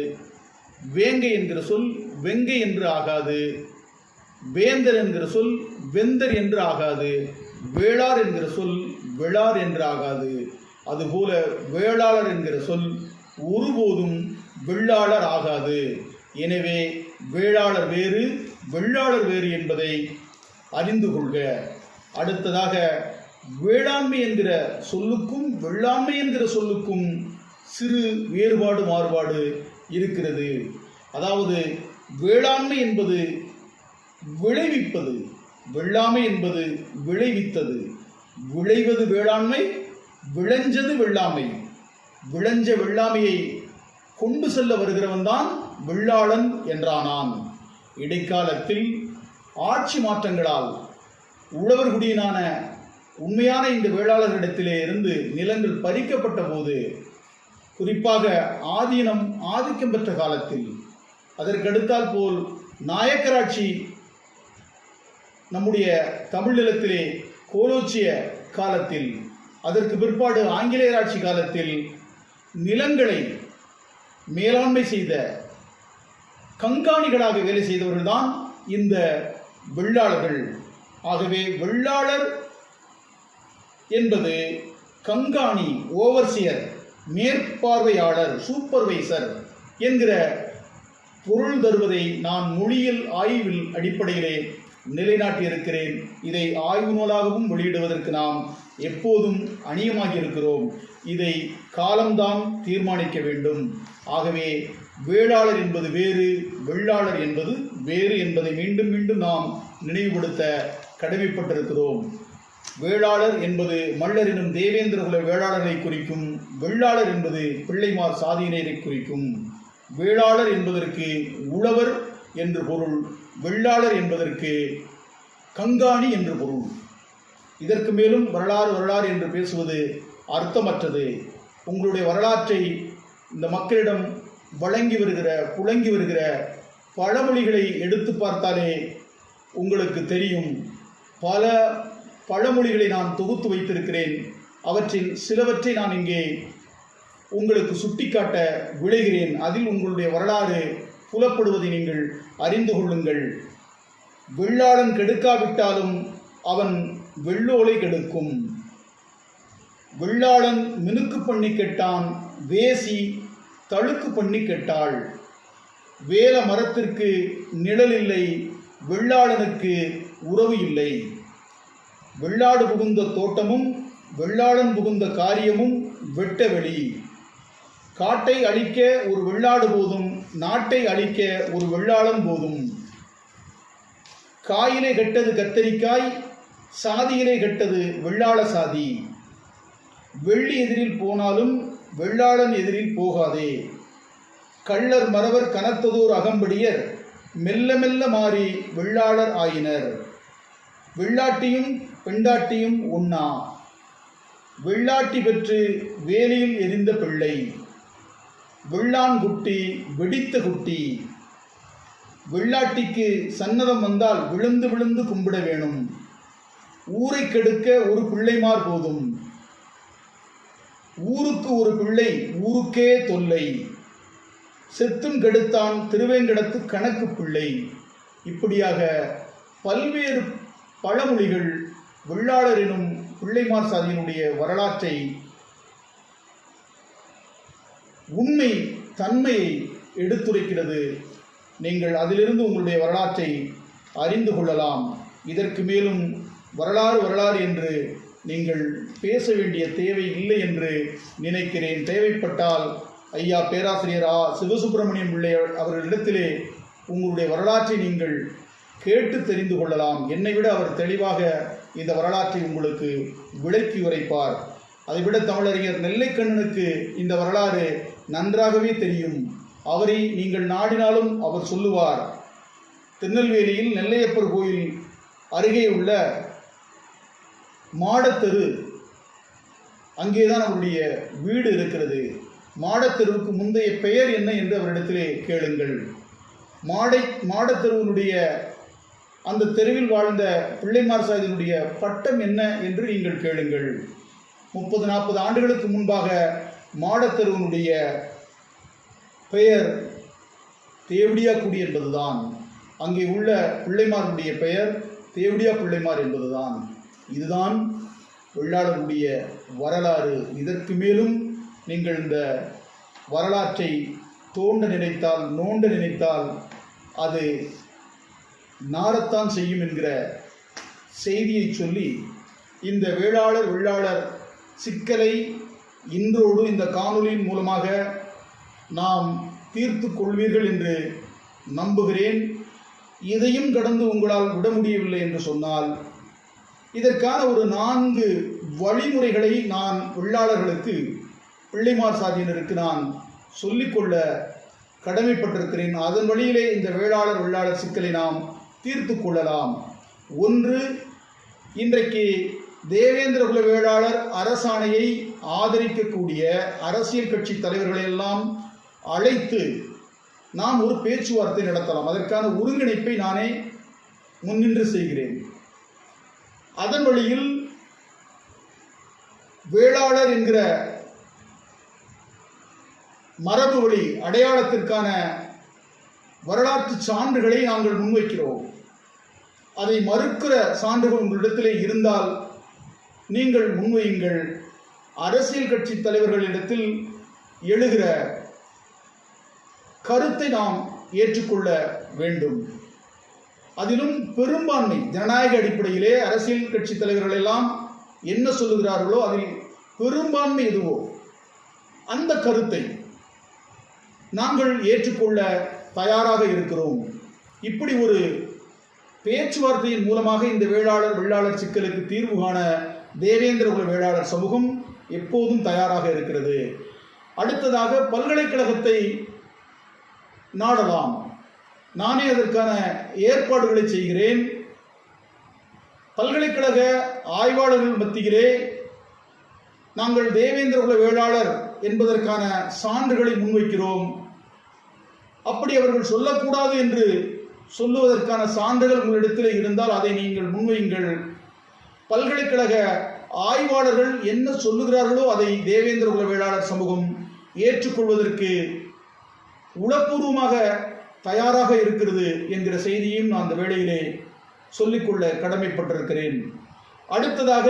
S1: வேங்கை என்கிற சொல் வெங்கை என்று ஆகாது. வேந்தர் என்கிற சொல் வெந்தர் என்று ஆகாது. வேளார் என்கிற சொல் வெளார் என்று ஆகாது. அதுபோல வேளாளர் என்கிற சொல் ஒருபோதும் வெள்ளாளர் ஆகாது. எனவே வேளாளர் வேறு, வெள்ளாளர் வேறு என்பதை அறிந்து கொள்க. அடுத்ததாக வேளாண்மை என்கிற சொல்லுக்கும் வெள்ளாண்மை என்கிற சொல்லுக்கும் சிறு மாறுபாடு இருக்கிறது. அதாவது வேளாண்மை என்பது விளைவிப்பது, வெள்ளாமை என்பது விளைவித்தது. விளைவது வேளாண்மை, விளைஞ்சது வெள்ளாமை. விளைஞ்ச வெள்ளாமையை கொண்டு செல்ல வருகிறவன் தான் வெள்ளாளன் என்றானான். இடைக்காலத்தில் ஆட்சி மாற்றங்களால் உழவர்குடியினான உண்மையான இந்த வேளாளர்களிடத்திலே இருந்து நிலங்கள் பறிக்கப்பட்ட போது, குறிப்பாக ஆதீனம் ஆதிக்கம் பெற்ற காலத்தில் அதற்கடுத்தால் போல் நாயக்கராட்சி நம்முடைய தமிழ் நிலத்திலே கோலோச்சிய காலத்தில், அதற்கு பிற்பாடு ஆங்கிலேயர் ஆட்சி காலத்தில் நிலங்களை மேலாண்மை செய்த கண்காணிகளாக வேலை செய்தவர்கள்தான் இந்த வெள்ளாளர்கள். ஆகவே வெள்ளாளர் என்பது கண்காணி, ஓவர்சியர், மேற்பார்வையாளர், சூப்பர்வைசர் என்கிற பொருள் தருவதை நான் மொழியியல் ஆய்வில் அடிப்படையிலே நிலைநாட்டியிருக்கிறேன். இதை ஆய்வு நூலாகவும் வெளியிடுவதற்கு நாம் எப்போதும் அணியமாகி இருக்கிறோம். இதை காலம்தான் தீர்மானிக்க வேண்டும். ஆகவே வேளாளர் என்பது வேறு, வெள்ளாளர் என்பது வேறு என்பதை மீண்டும் மீண்டும் நாம் நினைவுபடுத்த கடமைப்பட்டிருக்கிறோம். வேளாளர் என்பது மல்லர் எனும் தேவேந்திரகுல வேளாளரை குறிக்கும். வெள்ளாளர் என்பது பிள்ளைமார் சாதியினரை குறிக்கும். வேளாளர் என்பதற்கு உழவர் என்று பொருள், வெள்ளாளர் என்பதற்கு கண்காணி என்று பொருள். இதற்கு மேலும் வரலாறு என்று பேசுவது அர்த்தமற்றது. உங்களுடைய வரலாற்றை இந்த மக்களிடம் புழங்கி வருகிற பழமொழிகளை எடுத்து பார்த்தாலே உங்களுக்கு தெரியும். பல பழமொழிகளை நான் தொகுத்து வைத்திருக்கிறேன். அவற்றில் சிலவற்றை நான் இங்கே உங்களுக்கு சுட்டிக்காட்ட விளைகிறேன். அதில் உங்களுடைய வரலாறு புலப்படுவதை நீங்கள் அறிந்து கொள்ளுங்கள். வெள்ளாளன் கெடுக்காவிட்டாலும் அவன் வெள்ளோலை கெடுக்கும். வெள்ளாளன் மினுக்கு பண்ணி கெட்டான், வேசி தழுக்கு பண்ணி கெட்டாள். வேல மரத்திற்கு நிழல் இல்லை, வெள்ளாளனுக்கு உறவு இல்லை. வெள்ளாடு புகுந்த தோட்டமும் வெள்ளாளன் புகுந்த காரியமும் வெட்ட வெளி. காட்டை அழிக்க ஒரு வெள்ளாடு போதும், நாட்டை அழிக்க ஒரு வெள்ளாளன் போதும். காயிலே கெட்டது கத்தரிக்காய், சாதியிலே கெட்டது வெள்ளாள சாதி. வெள்ளி எதிரில் போனாலும் வெள்ளாளன் எதிரில் போகாதே. கள்ளர் மறவர் கனத்ததோர் அகம்படியர், மெல்ல மெல்ல மாறி வெள்ளாளர் ஆயினர். வெள்ளாட்டியும் பெண்டாட்டியும் உண்ணா, வெள்ளாட்டி பெற்று வேலியில் எரிந்த பிள்ளை. வெள்ளான் குட்டி வெடித்த குட்டி. வெள்ளாட்டிக்கு சன்னதம் வந்தால் விழுந்து விழுந்து கும்பிட வேணும். ஊரை கெடுக்க ஒரு பிள்ளைமார் போதும், ஊருக்கு ஒரு பிள்ளை ஊருக்கே தொல்லை. செத்தும் கெடுத்தான் திருவேங்கடத்து கணக்கு பிள்ளை. இப்படியாக பல்வேறு பழமொழிகள் வெள்ளாளர் எனும் பிள்ளைமார் சாதியினுடைய வரலாற்றை, உண்மை தன்மையை எடுத்துரைக்கிறது. நீங்கள் அதிலிருந்து உங்களுடைய வரலாற்றை அறிந்து கொள்ளலாம். இதற்கு மேலும் வரலாறு என்று நீங்கள் பேச வேண்டிய தேவை இல்லை என்று நினைக்கிறேன். தேவைப்பட்டால் ஐயா பேராசிரியர் சிவசுப்பிரமணியம் பிள்ளை அவர்களிடத்திலே உங்களுடைய வரலாற்றை நீங்கள் கேட்டு தெரிந்து கொள்ளலாம். என்னை விட அவர் தெளிவாக இந்த வரலாற்றை உங்களுக்கு விளக்கி உரைப்பார். அதைவிட தமிழறிஞர் நெல்லைக்கண்ணனுக்கு இந்த வரலாறு நன்றாகவே தெரியும். அவரை நீங்கள் நாடினாலும் அவர் சொல்லுவார். திருநெல்வேலியில் நெல்லையப்பர் கோயில் அருகே உள்ள மாடத்தெரு, அங்கேதான் அவருடைய வீடு இருக்கிறது. மாடத்தெருவுக்கு முந்தைய பெயர் என்ன என்று அவரிடத்திலே கேளுங்கள். மாடத்தெருவினுடைய அந்த தெருவில் வாழ்ந்த பிள்ளைமார் சாதியினுடைய பட்டம் என்ன என்று நீங்கள் கேளுங்கள். 30-40 ஆண்டுகளுக்கு முன்பாக மாடத்தெருவினுடைய பெயர் தேவடியாக்குடி என்பதுதான். அங்கே உள்ள பிள்ளைமாருடைய பெயர் தேவடியா பிள்ளைமார் என்பதுதான். இதுதான் வெள்ளாளருடைய வரலாறு. இதற்கு மேலும் நீங்கள் இந்த வரலாற்றை தோண்ட நினைத்தால், நோண்ட நினைத்தால் அது நாரத்தான் செய்யும் என்கிற செய்தியை சொல்லி இந்த வெள்ளாளர் சிக்கலை இன்றோடு இந்த காணொலியின் மூலமாக நாம் தீர்த்து கொள்வீர்கள் என்று நம்புகிறேன். இதையும் கடந்து உங்களால் விட முடியவில்லை என்று சொன்னால் இதற்கான ஒரு 4 வழிமுறைகளை நான் வெள்ளாளர்களுக்கு, பிள்ளைமார் சாதியினருக்கு நான் சொல்லிக்கொள்ள கடமைப்பட்டிருக்கிறேன். அதன் வழியிலே இந்த வெள்ளாளர் சிக்கலை நாம் தீர்த்து கொள்ளலாம். 1, இன்றைக்கு தேவேந்திரகுல வேளாளர் அரசாணையை ஆதரிக்கக்கூடிய அரசியல் கட்சி தலைவர்களையெல்லாம் அழைத்து நாம் ஒரு பேச்சுவார்த்தை நடத்தலாம். அதற்கான ஒருங்கிணைப்பை நானே முன்னின்று செய்கிறேன். அதன் வழியில் வேளாளர் என்கிற மரபு வழி அடையாளத்திற்கான வரலாற்று சான்றுகளை நாங்கள் முன்வைக்கிறோம். அதை மறுக்கிற சான்றுகள் உங்களிடத்திலே இருந்தால் நீங்கள் முன்வையுங்கள். அரசியல் கட்சி தலைவர்களிடத்தில் எழுகிற கருத்தை நாம் ஏற்றுக்கொள்ள வேண்டும். அதிலும் பெரும்பான்மை ஜனநாயக அடிப்படையிலே அரசியல் கட்சி தலைவர்கள் எல்லாம் என்ன சொல்லுகிறார்களோ அதில் பெரும்பான்மை எதுவோ அந்த கருத்தை நாங்கள் ஏற்றுக்கொள்ள தயாராக இருக்கிறோம். இப்படி ஒரு பேச்சுவார்த்தையின் மூலமாக இந்த வேளாளர் வெள்ளாளர் சிக்கலுக்கு தீர்வு காண தேவேந்திரகுல வேளாளர் சமூகம் எப்போதும் தயாராக இருக்கிறது. அடுத்ததாக பல்கலைக்கழகத்தை நாடலாம். நானே அதற்கான ஏற்பாடுகளை செய்கிறேன். பல்கலைக்கழக ஆய்வாளர்கள் மத்தியிலே நாங்கள் தேவேந்திரகுல வேளாளர் என்பதற்கான சான்றுகளை முன்வைக்கிறோம். அப்படி அவர்கள் சொல்லக்கூடாது என்று சொல்லுவதற்கான சான்றுகள் உங்களிடத்தில் இருந்தால் அதை நீங்கள் முன்வையுங்கள். பல்கலைக்கழக ஆய்வாளர்கள் என்ன சொல்லுகிறார்களோ அதை தேவேந்திரகுல வேளாளர் சமூகம் ஏற்றுக்கொள்வதற்கு உளப்பூர்வமாக தயாராக இருக்கிறது என்கிற செய்தியும் நான் அந்த வேளையிலே சொல்லிக்கொள்ள கடமைப்பட்டிருக்கிறேன். அடுத்ததாக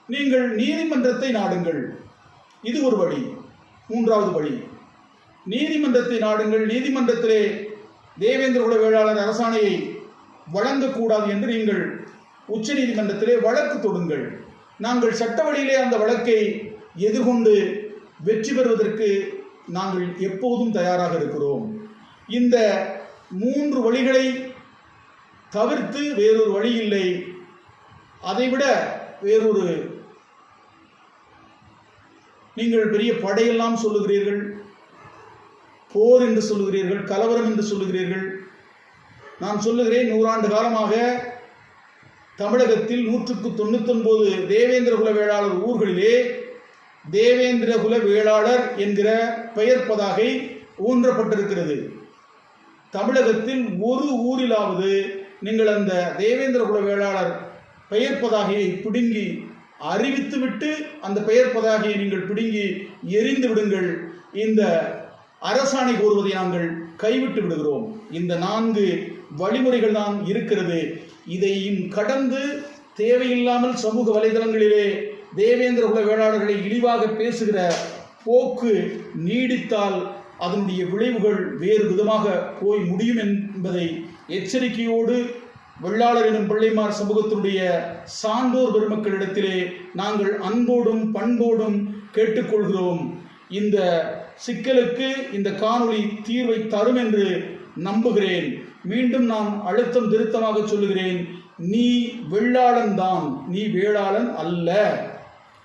S1: நீங்கள் நீதிமன்றத்தை நாடுங்கள். இது ஒரு வழி. மூன்றாவது வழி, நீதிமன்றத்தை நாடுங்கள். நீதிமன்றத்திலே தேவேந்திரகுல வேளாளர் அரசாணையை வழங்கக்கூடாது என்று நீங்கள் உச்ச நீதிமன்றத்திலே வழக்கு தொடுங்கள். நாங்கள் சட்ட வழியிலே அந்த வழக்கை எதிர்கொண்டு வெற்றி பெறுவதற்கு நாங்கள் எப்போதும் தயாராக இருக்கிறோம். இந்த மூன்று வழிகளை தவிர்த்து வேறொரு வழி இல்லை. அதைவிட வேறொரு, நீங்கள் பெரிய படையெல்லாம் சொல்லுகிறீர்கள், போர் என்று சொல்லுகிறீர்கள், கலவரம் என்று சொல்லுகிறீர்கள். நான் சொல்லுகிறேன், 100 ஆண்டு காலமாக தமிழகத்தில் 199 தேவேந்திரகுல வேளாளர் ஊர்களிலே தேவேந்திரகுல வேளாளர் என்கிற பெயர் பதாகை ஊன்றப்பட்டிருக்கிறது. தமிழகத்தில் ஒரு ஊரிலாவது நீங்கள் அந்த தேவேந்திரகுல வேளாளர் பெயர் பதாகையை பிடுங்கி அறிவித்துவிட்டு அந்த பெயர் பதாகையை நீங்கள் பிடுங்கி எரிந்து விடுங்கள். இந்த அரசாணை கோருவதை நாங்கள் கைவிட்டு விடுகிறோம். இந்த 4 வழிமுறைகள் தான் இருக்கிறது. இதையும் கடந்து தேவையில்லாமல் சமூக வலைதளங்களிலே தேவேந்திரகுல வேளாளர்களை இழிவாக பேசுகிற போக்கு நீடித்தால் அதனுடைய விளைவுகள் வேறு விதமாக போய் முடியும் என்பதை எச்சரிக்கையோடு வெள்ளாளர் எனும் பிள்ளைமார் சமூகத்தினுடைய சான்றோர் பெருமக்களிடத்திலே நாங்கள் அன்போடும் பண்போடும் கேட்டுக்கொள்கிறோம். இந்த சிக்கலுக்கு இந்த காணொளி தீர்வை தரும் என்று நம்புகிறேன். மீண்டும் நான் அழுத்தம் திருத்தமாக சொல்லுகிறேன், நீ வெள்ளாளன் தான், நீ வேளாளன் அல்ல.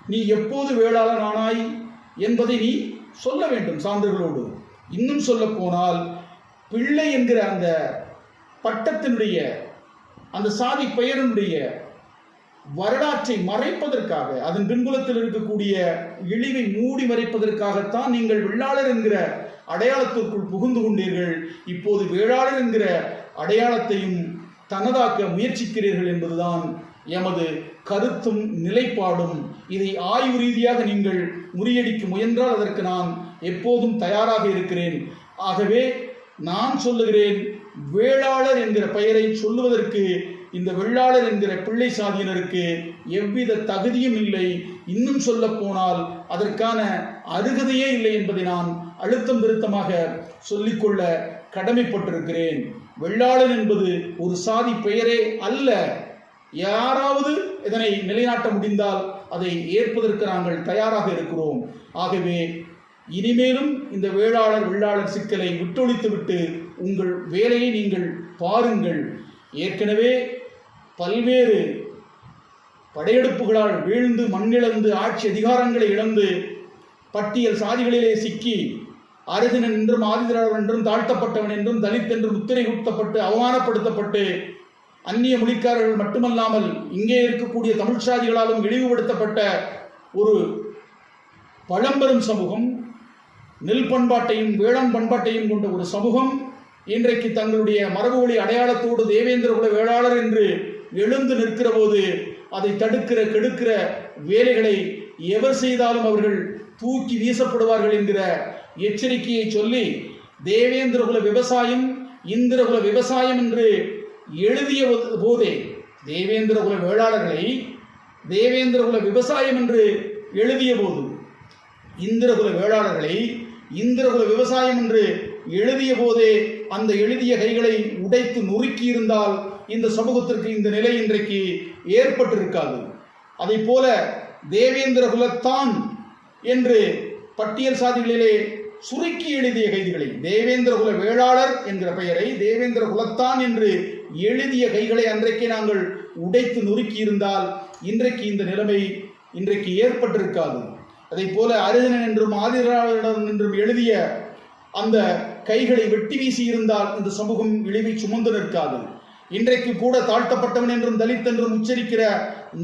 S1: நீ எப்போது வேளாளன் ஆனாய் என்பதை நீ சொல்ல வேண்டும் சான்றுகளோடு. இன்னும் சொல்ல போனால் பிள்ளை என்கிற அந்த பட்டத்தினுடைய அந்த சாதி பெயரினுடைய வரலாற்றை மறைப்பதற்காக, அதன் பின்புலத்தில் இருக்கக்கூடிய இழிவை மூடி மறைப்பதற்காகத்தான் நீங்கள் வெள்ளாளர் என்கிற அடையாளத்திற்குள் புகுந்து கொண்டீர்கள். இப்போது வேளாளர் என்கிற அடையாளத்தையும் தனதாக்க முயற்சிக்கிறீர்கள் என்பதுதான் எமது கருத்தும் நிலைப்பாடும். இதை ஆய்வு ரீதியாக நீங்கள் முறியடிக்க முயன்றால் அதற்கு நான் எப்போதும் தயாராக இருக்கிறேன். ஆகவே நான் சொல்லுகிறேன், வேளாளர் என்கிற பெயரை சொல்லுவதற்கு இந்த வெள்ளாளர் என்கிற பிள்ளை சாதியினருக்கு எவ்வித தகுதியும் இல்லை. இன்னும் சொல்ல போனால் அதற்கான அருகதையே இல்லை என்பதை நான் அழுத்தம் திருத்தமாக சொல்லிக்கொள்ள கடமைப்பட்டிருக்கிறேன். வெள்ளாளன் என்பது ஒரு சாதி பெயரே அல்ல. யாராவது இதனை நிலைநாட்ட முடிந்தால் அதை ஏற்பதற்கு நாங்கள் தயாராக இருக்கிறோம். ஆகவே இனிமேலும் இந்த வேளாளர் வெள்ளாளர் சிக்கலை விட்டொழித்துவிட்டு உங்கள் வேலையை நீங்கள் பாருங்கள். ஏற்கனவே பல்வேறு படையெடுப்புகளால் வீழ்ந்து மண்ணிழந்து ஆட்சி அதிகாரங்களை இழந்து பட்டியல் சாதிகளிலே சிக்கி அருதினன் என்றும் ஆதிதிராவிடன் என்றும் தாழ்த்தப்பட்டவன் என்றும் தலித் என்றும் முத்திரை குத்தப்பட்டு அவமானப்படுத்தப்பட்டு அந்நிய மொழிக்காரர்கள் மட்டுமல்லாமல் இங்கே இருக்கக்கூடிய தமிழ் சாதிகளாலும் இழிவுபடுத்தப்பட்ட ஒரு பழம்பெரும் சமூகம் நெல் பண்பாட்டையும் வேளாண் பண்பாட்டையும் கொண்ட ஒரு சமூகம் இன்றைக்கு தங்களுடைய மரபுவழி அடையாளத்தோடு தேவேந்திர குல வேளாளர் என்று எழுந்து நிற்கிற போது அதை தடுக்கிற கெடுக்கிற வேலைகளை எவர் செய்தாலும் அவர்கள் தூக்கி வீசப்படுவார்கள் என்கிற எச்சரிக்கையை சொல்லி தேவேந்திர குல விவசாயம் இந்திரகுல விவசாயம் என்று எழுதிய போதே தேவேந்திர குல வேளாளர்களை தேவேந்திர குல விவசாயம் என்று எழுதிய போது இந்திரகுல வேளாளர்களை இந்திரகுல விவசாயம் என்று எழுதிய போதே அந்த எழுதிய கைகளை உடைத்து நொறுக்கி இருந்தால் இந்த சமூகத்திற்கு இந்த நிலை இன்றைக்கு ஏற்பட்டிருக்காது. அதை போல தேவேந்திர குலத்தான் என்று பட்டியல் சாதிகளிலே சுருக்கி எழுதிய கைதிகளை தேவேந்திர குல வேளாளர் என்கிற பெயரை தேவேந்திர குலத்தான் என்று எழுதிய கைகளை அன்றைக்கே நாங்கள் உடைத்து நொறுக்கி இருந்தால் இன்றைக்கு இந்த நிலைமை இன்றைக்கு ஏற்பட்டிருக்காது. அதை போல அரிஜனன் என்றும் ஆதிராவிடன் என்றும் எழுதிய அந்த கைகளை வெட்டி வீசி இருந்தால் இந்த சமூகம் இழிவை சுமந்து நிற்காது. இன்றைக்கு கூட தாழ்த்தப்பட்டவன் என்றும் தலித் என்றும் உச்சரிக்கிற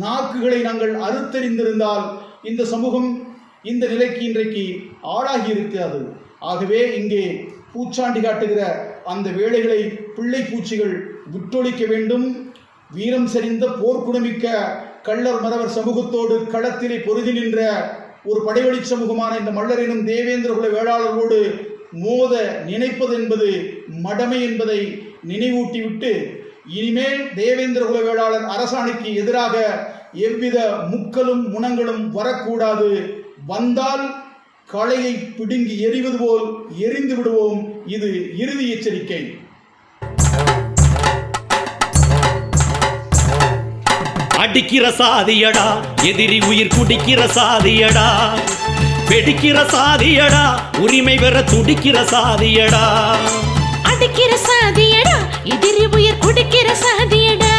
S1: நாக்குகளை நாங்கள் அறுத்தறிந்திருந்தால் இந்த சமூகம் இந்த நிலைக்கு இன்றைக்கு ஆளாகி இருக்காது. ஆகவே இங்கே பூச்சாண்டி காட்டுகிற அந்த வேலைகளை பிள்ளை பூச்சிகள் விட்டொழிக்க வேண்டும். வீரம் செறிந்த போர்க்குணமிக்க கள்ளர் மறவர் சமூகத்தோடு களத்திலே பொருதி நின்ற ஒரு படைவழி சமூகமான இந்த மல்லர் எனும் தேவேந்திர குல வேளாளர்களோடு மோத நினைப்பது என்பது மடமை என்பதை நினைவூட்டிவிட்டு இனிமேல் தேவேந்திர குல வேளாளர் அரசாணைக்கு எதிராக எவ்வித முக்களும் முனங்களும் வரக்கூடாது. வந்தால் களையை பிடுங்கி எறிவது போல் எரிந்து விடுவோம். இது இறுதி எச்சரிக்கை.
S2: அடிக்கிற சாதியடா எதிரி உயிர் குடிக்கிற சாதியடா, வெடிக்கிற சாதியடா உரிமை பெற துடிக்கிற சாதியடா.
S3: அடிக்கிற சாதியடா எதிரி உயிர் குடிக்கிற சாதியடா,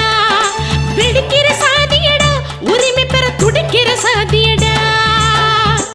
S3: வெடிக்கிற சாதியடா உரிமை பெற துடிக்கிற சாதியடா.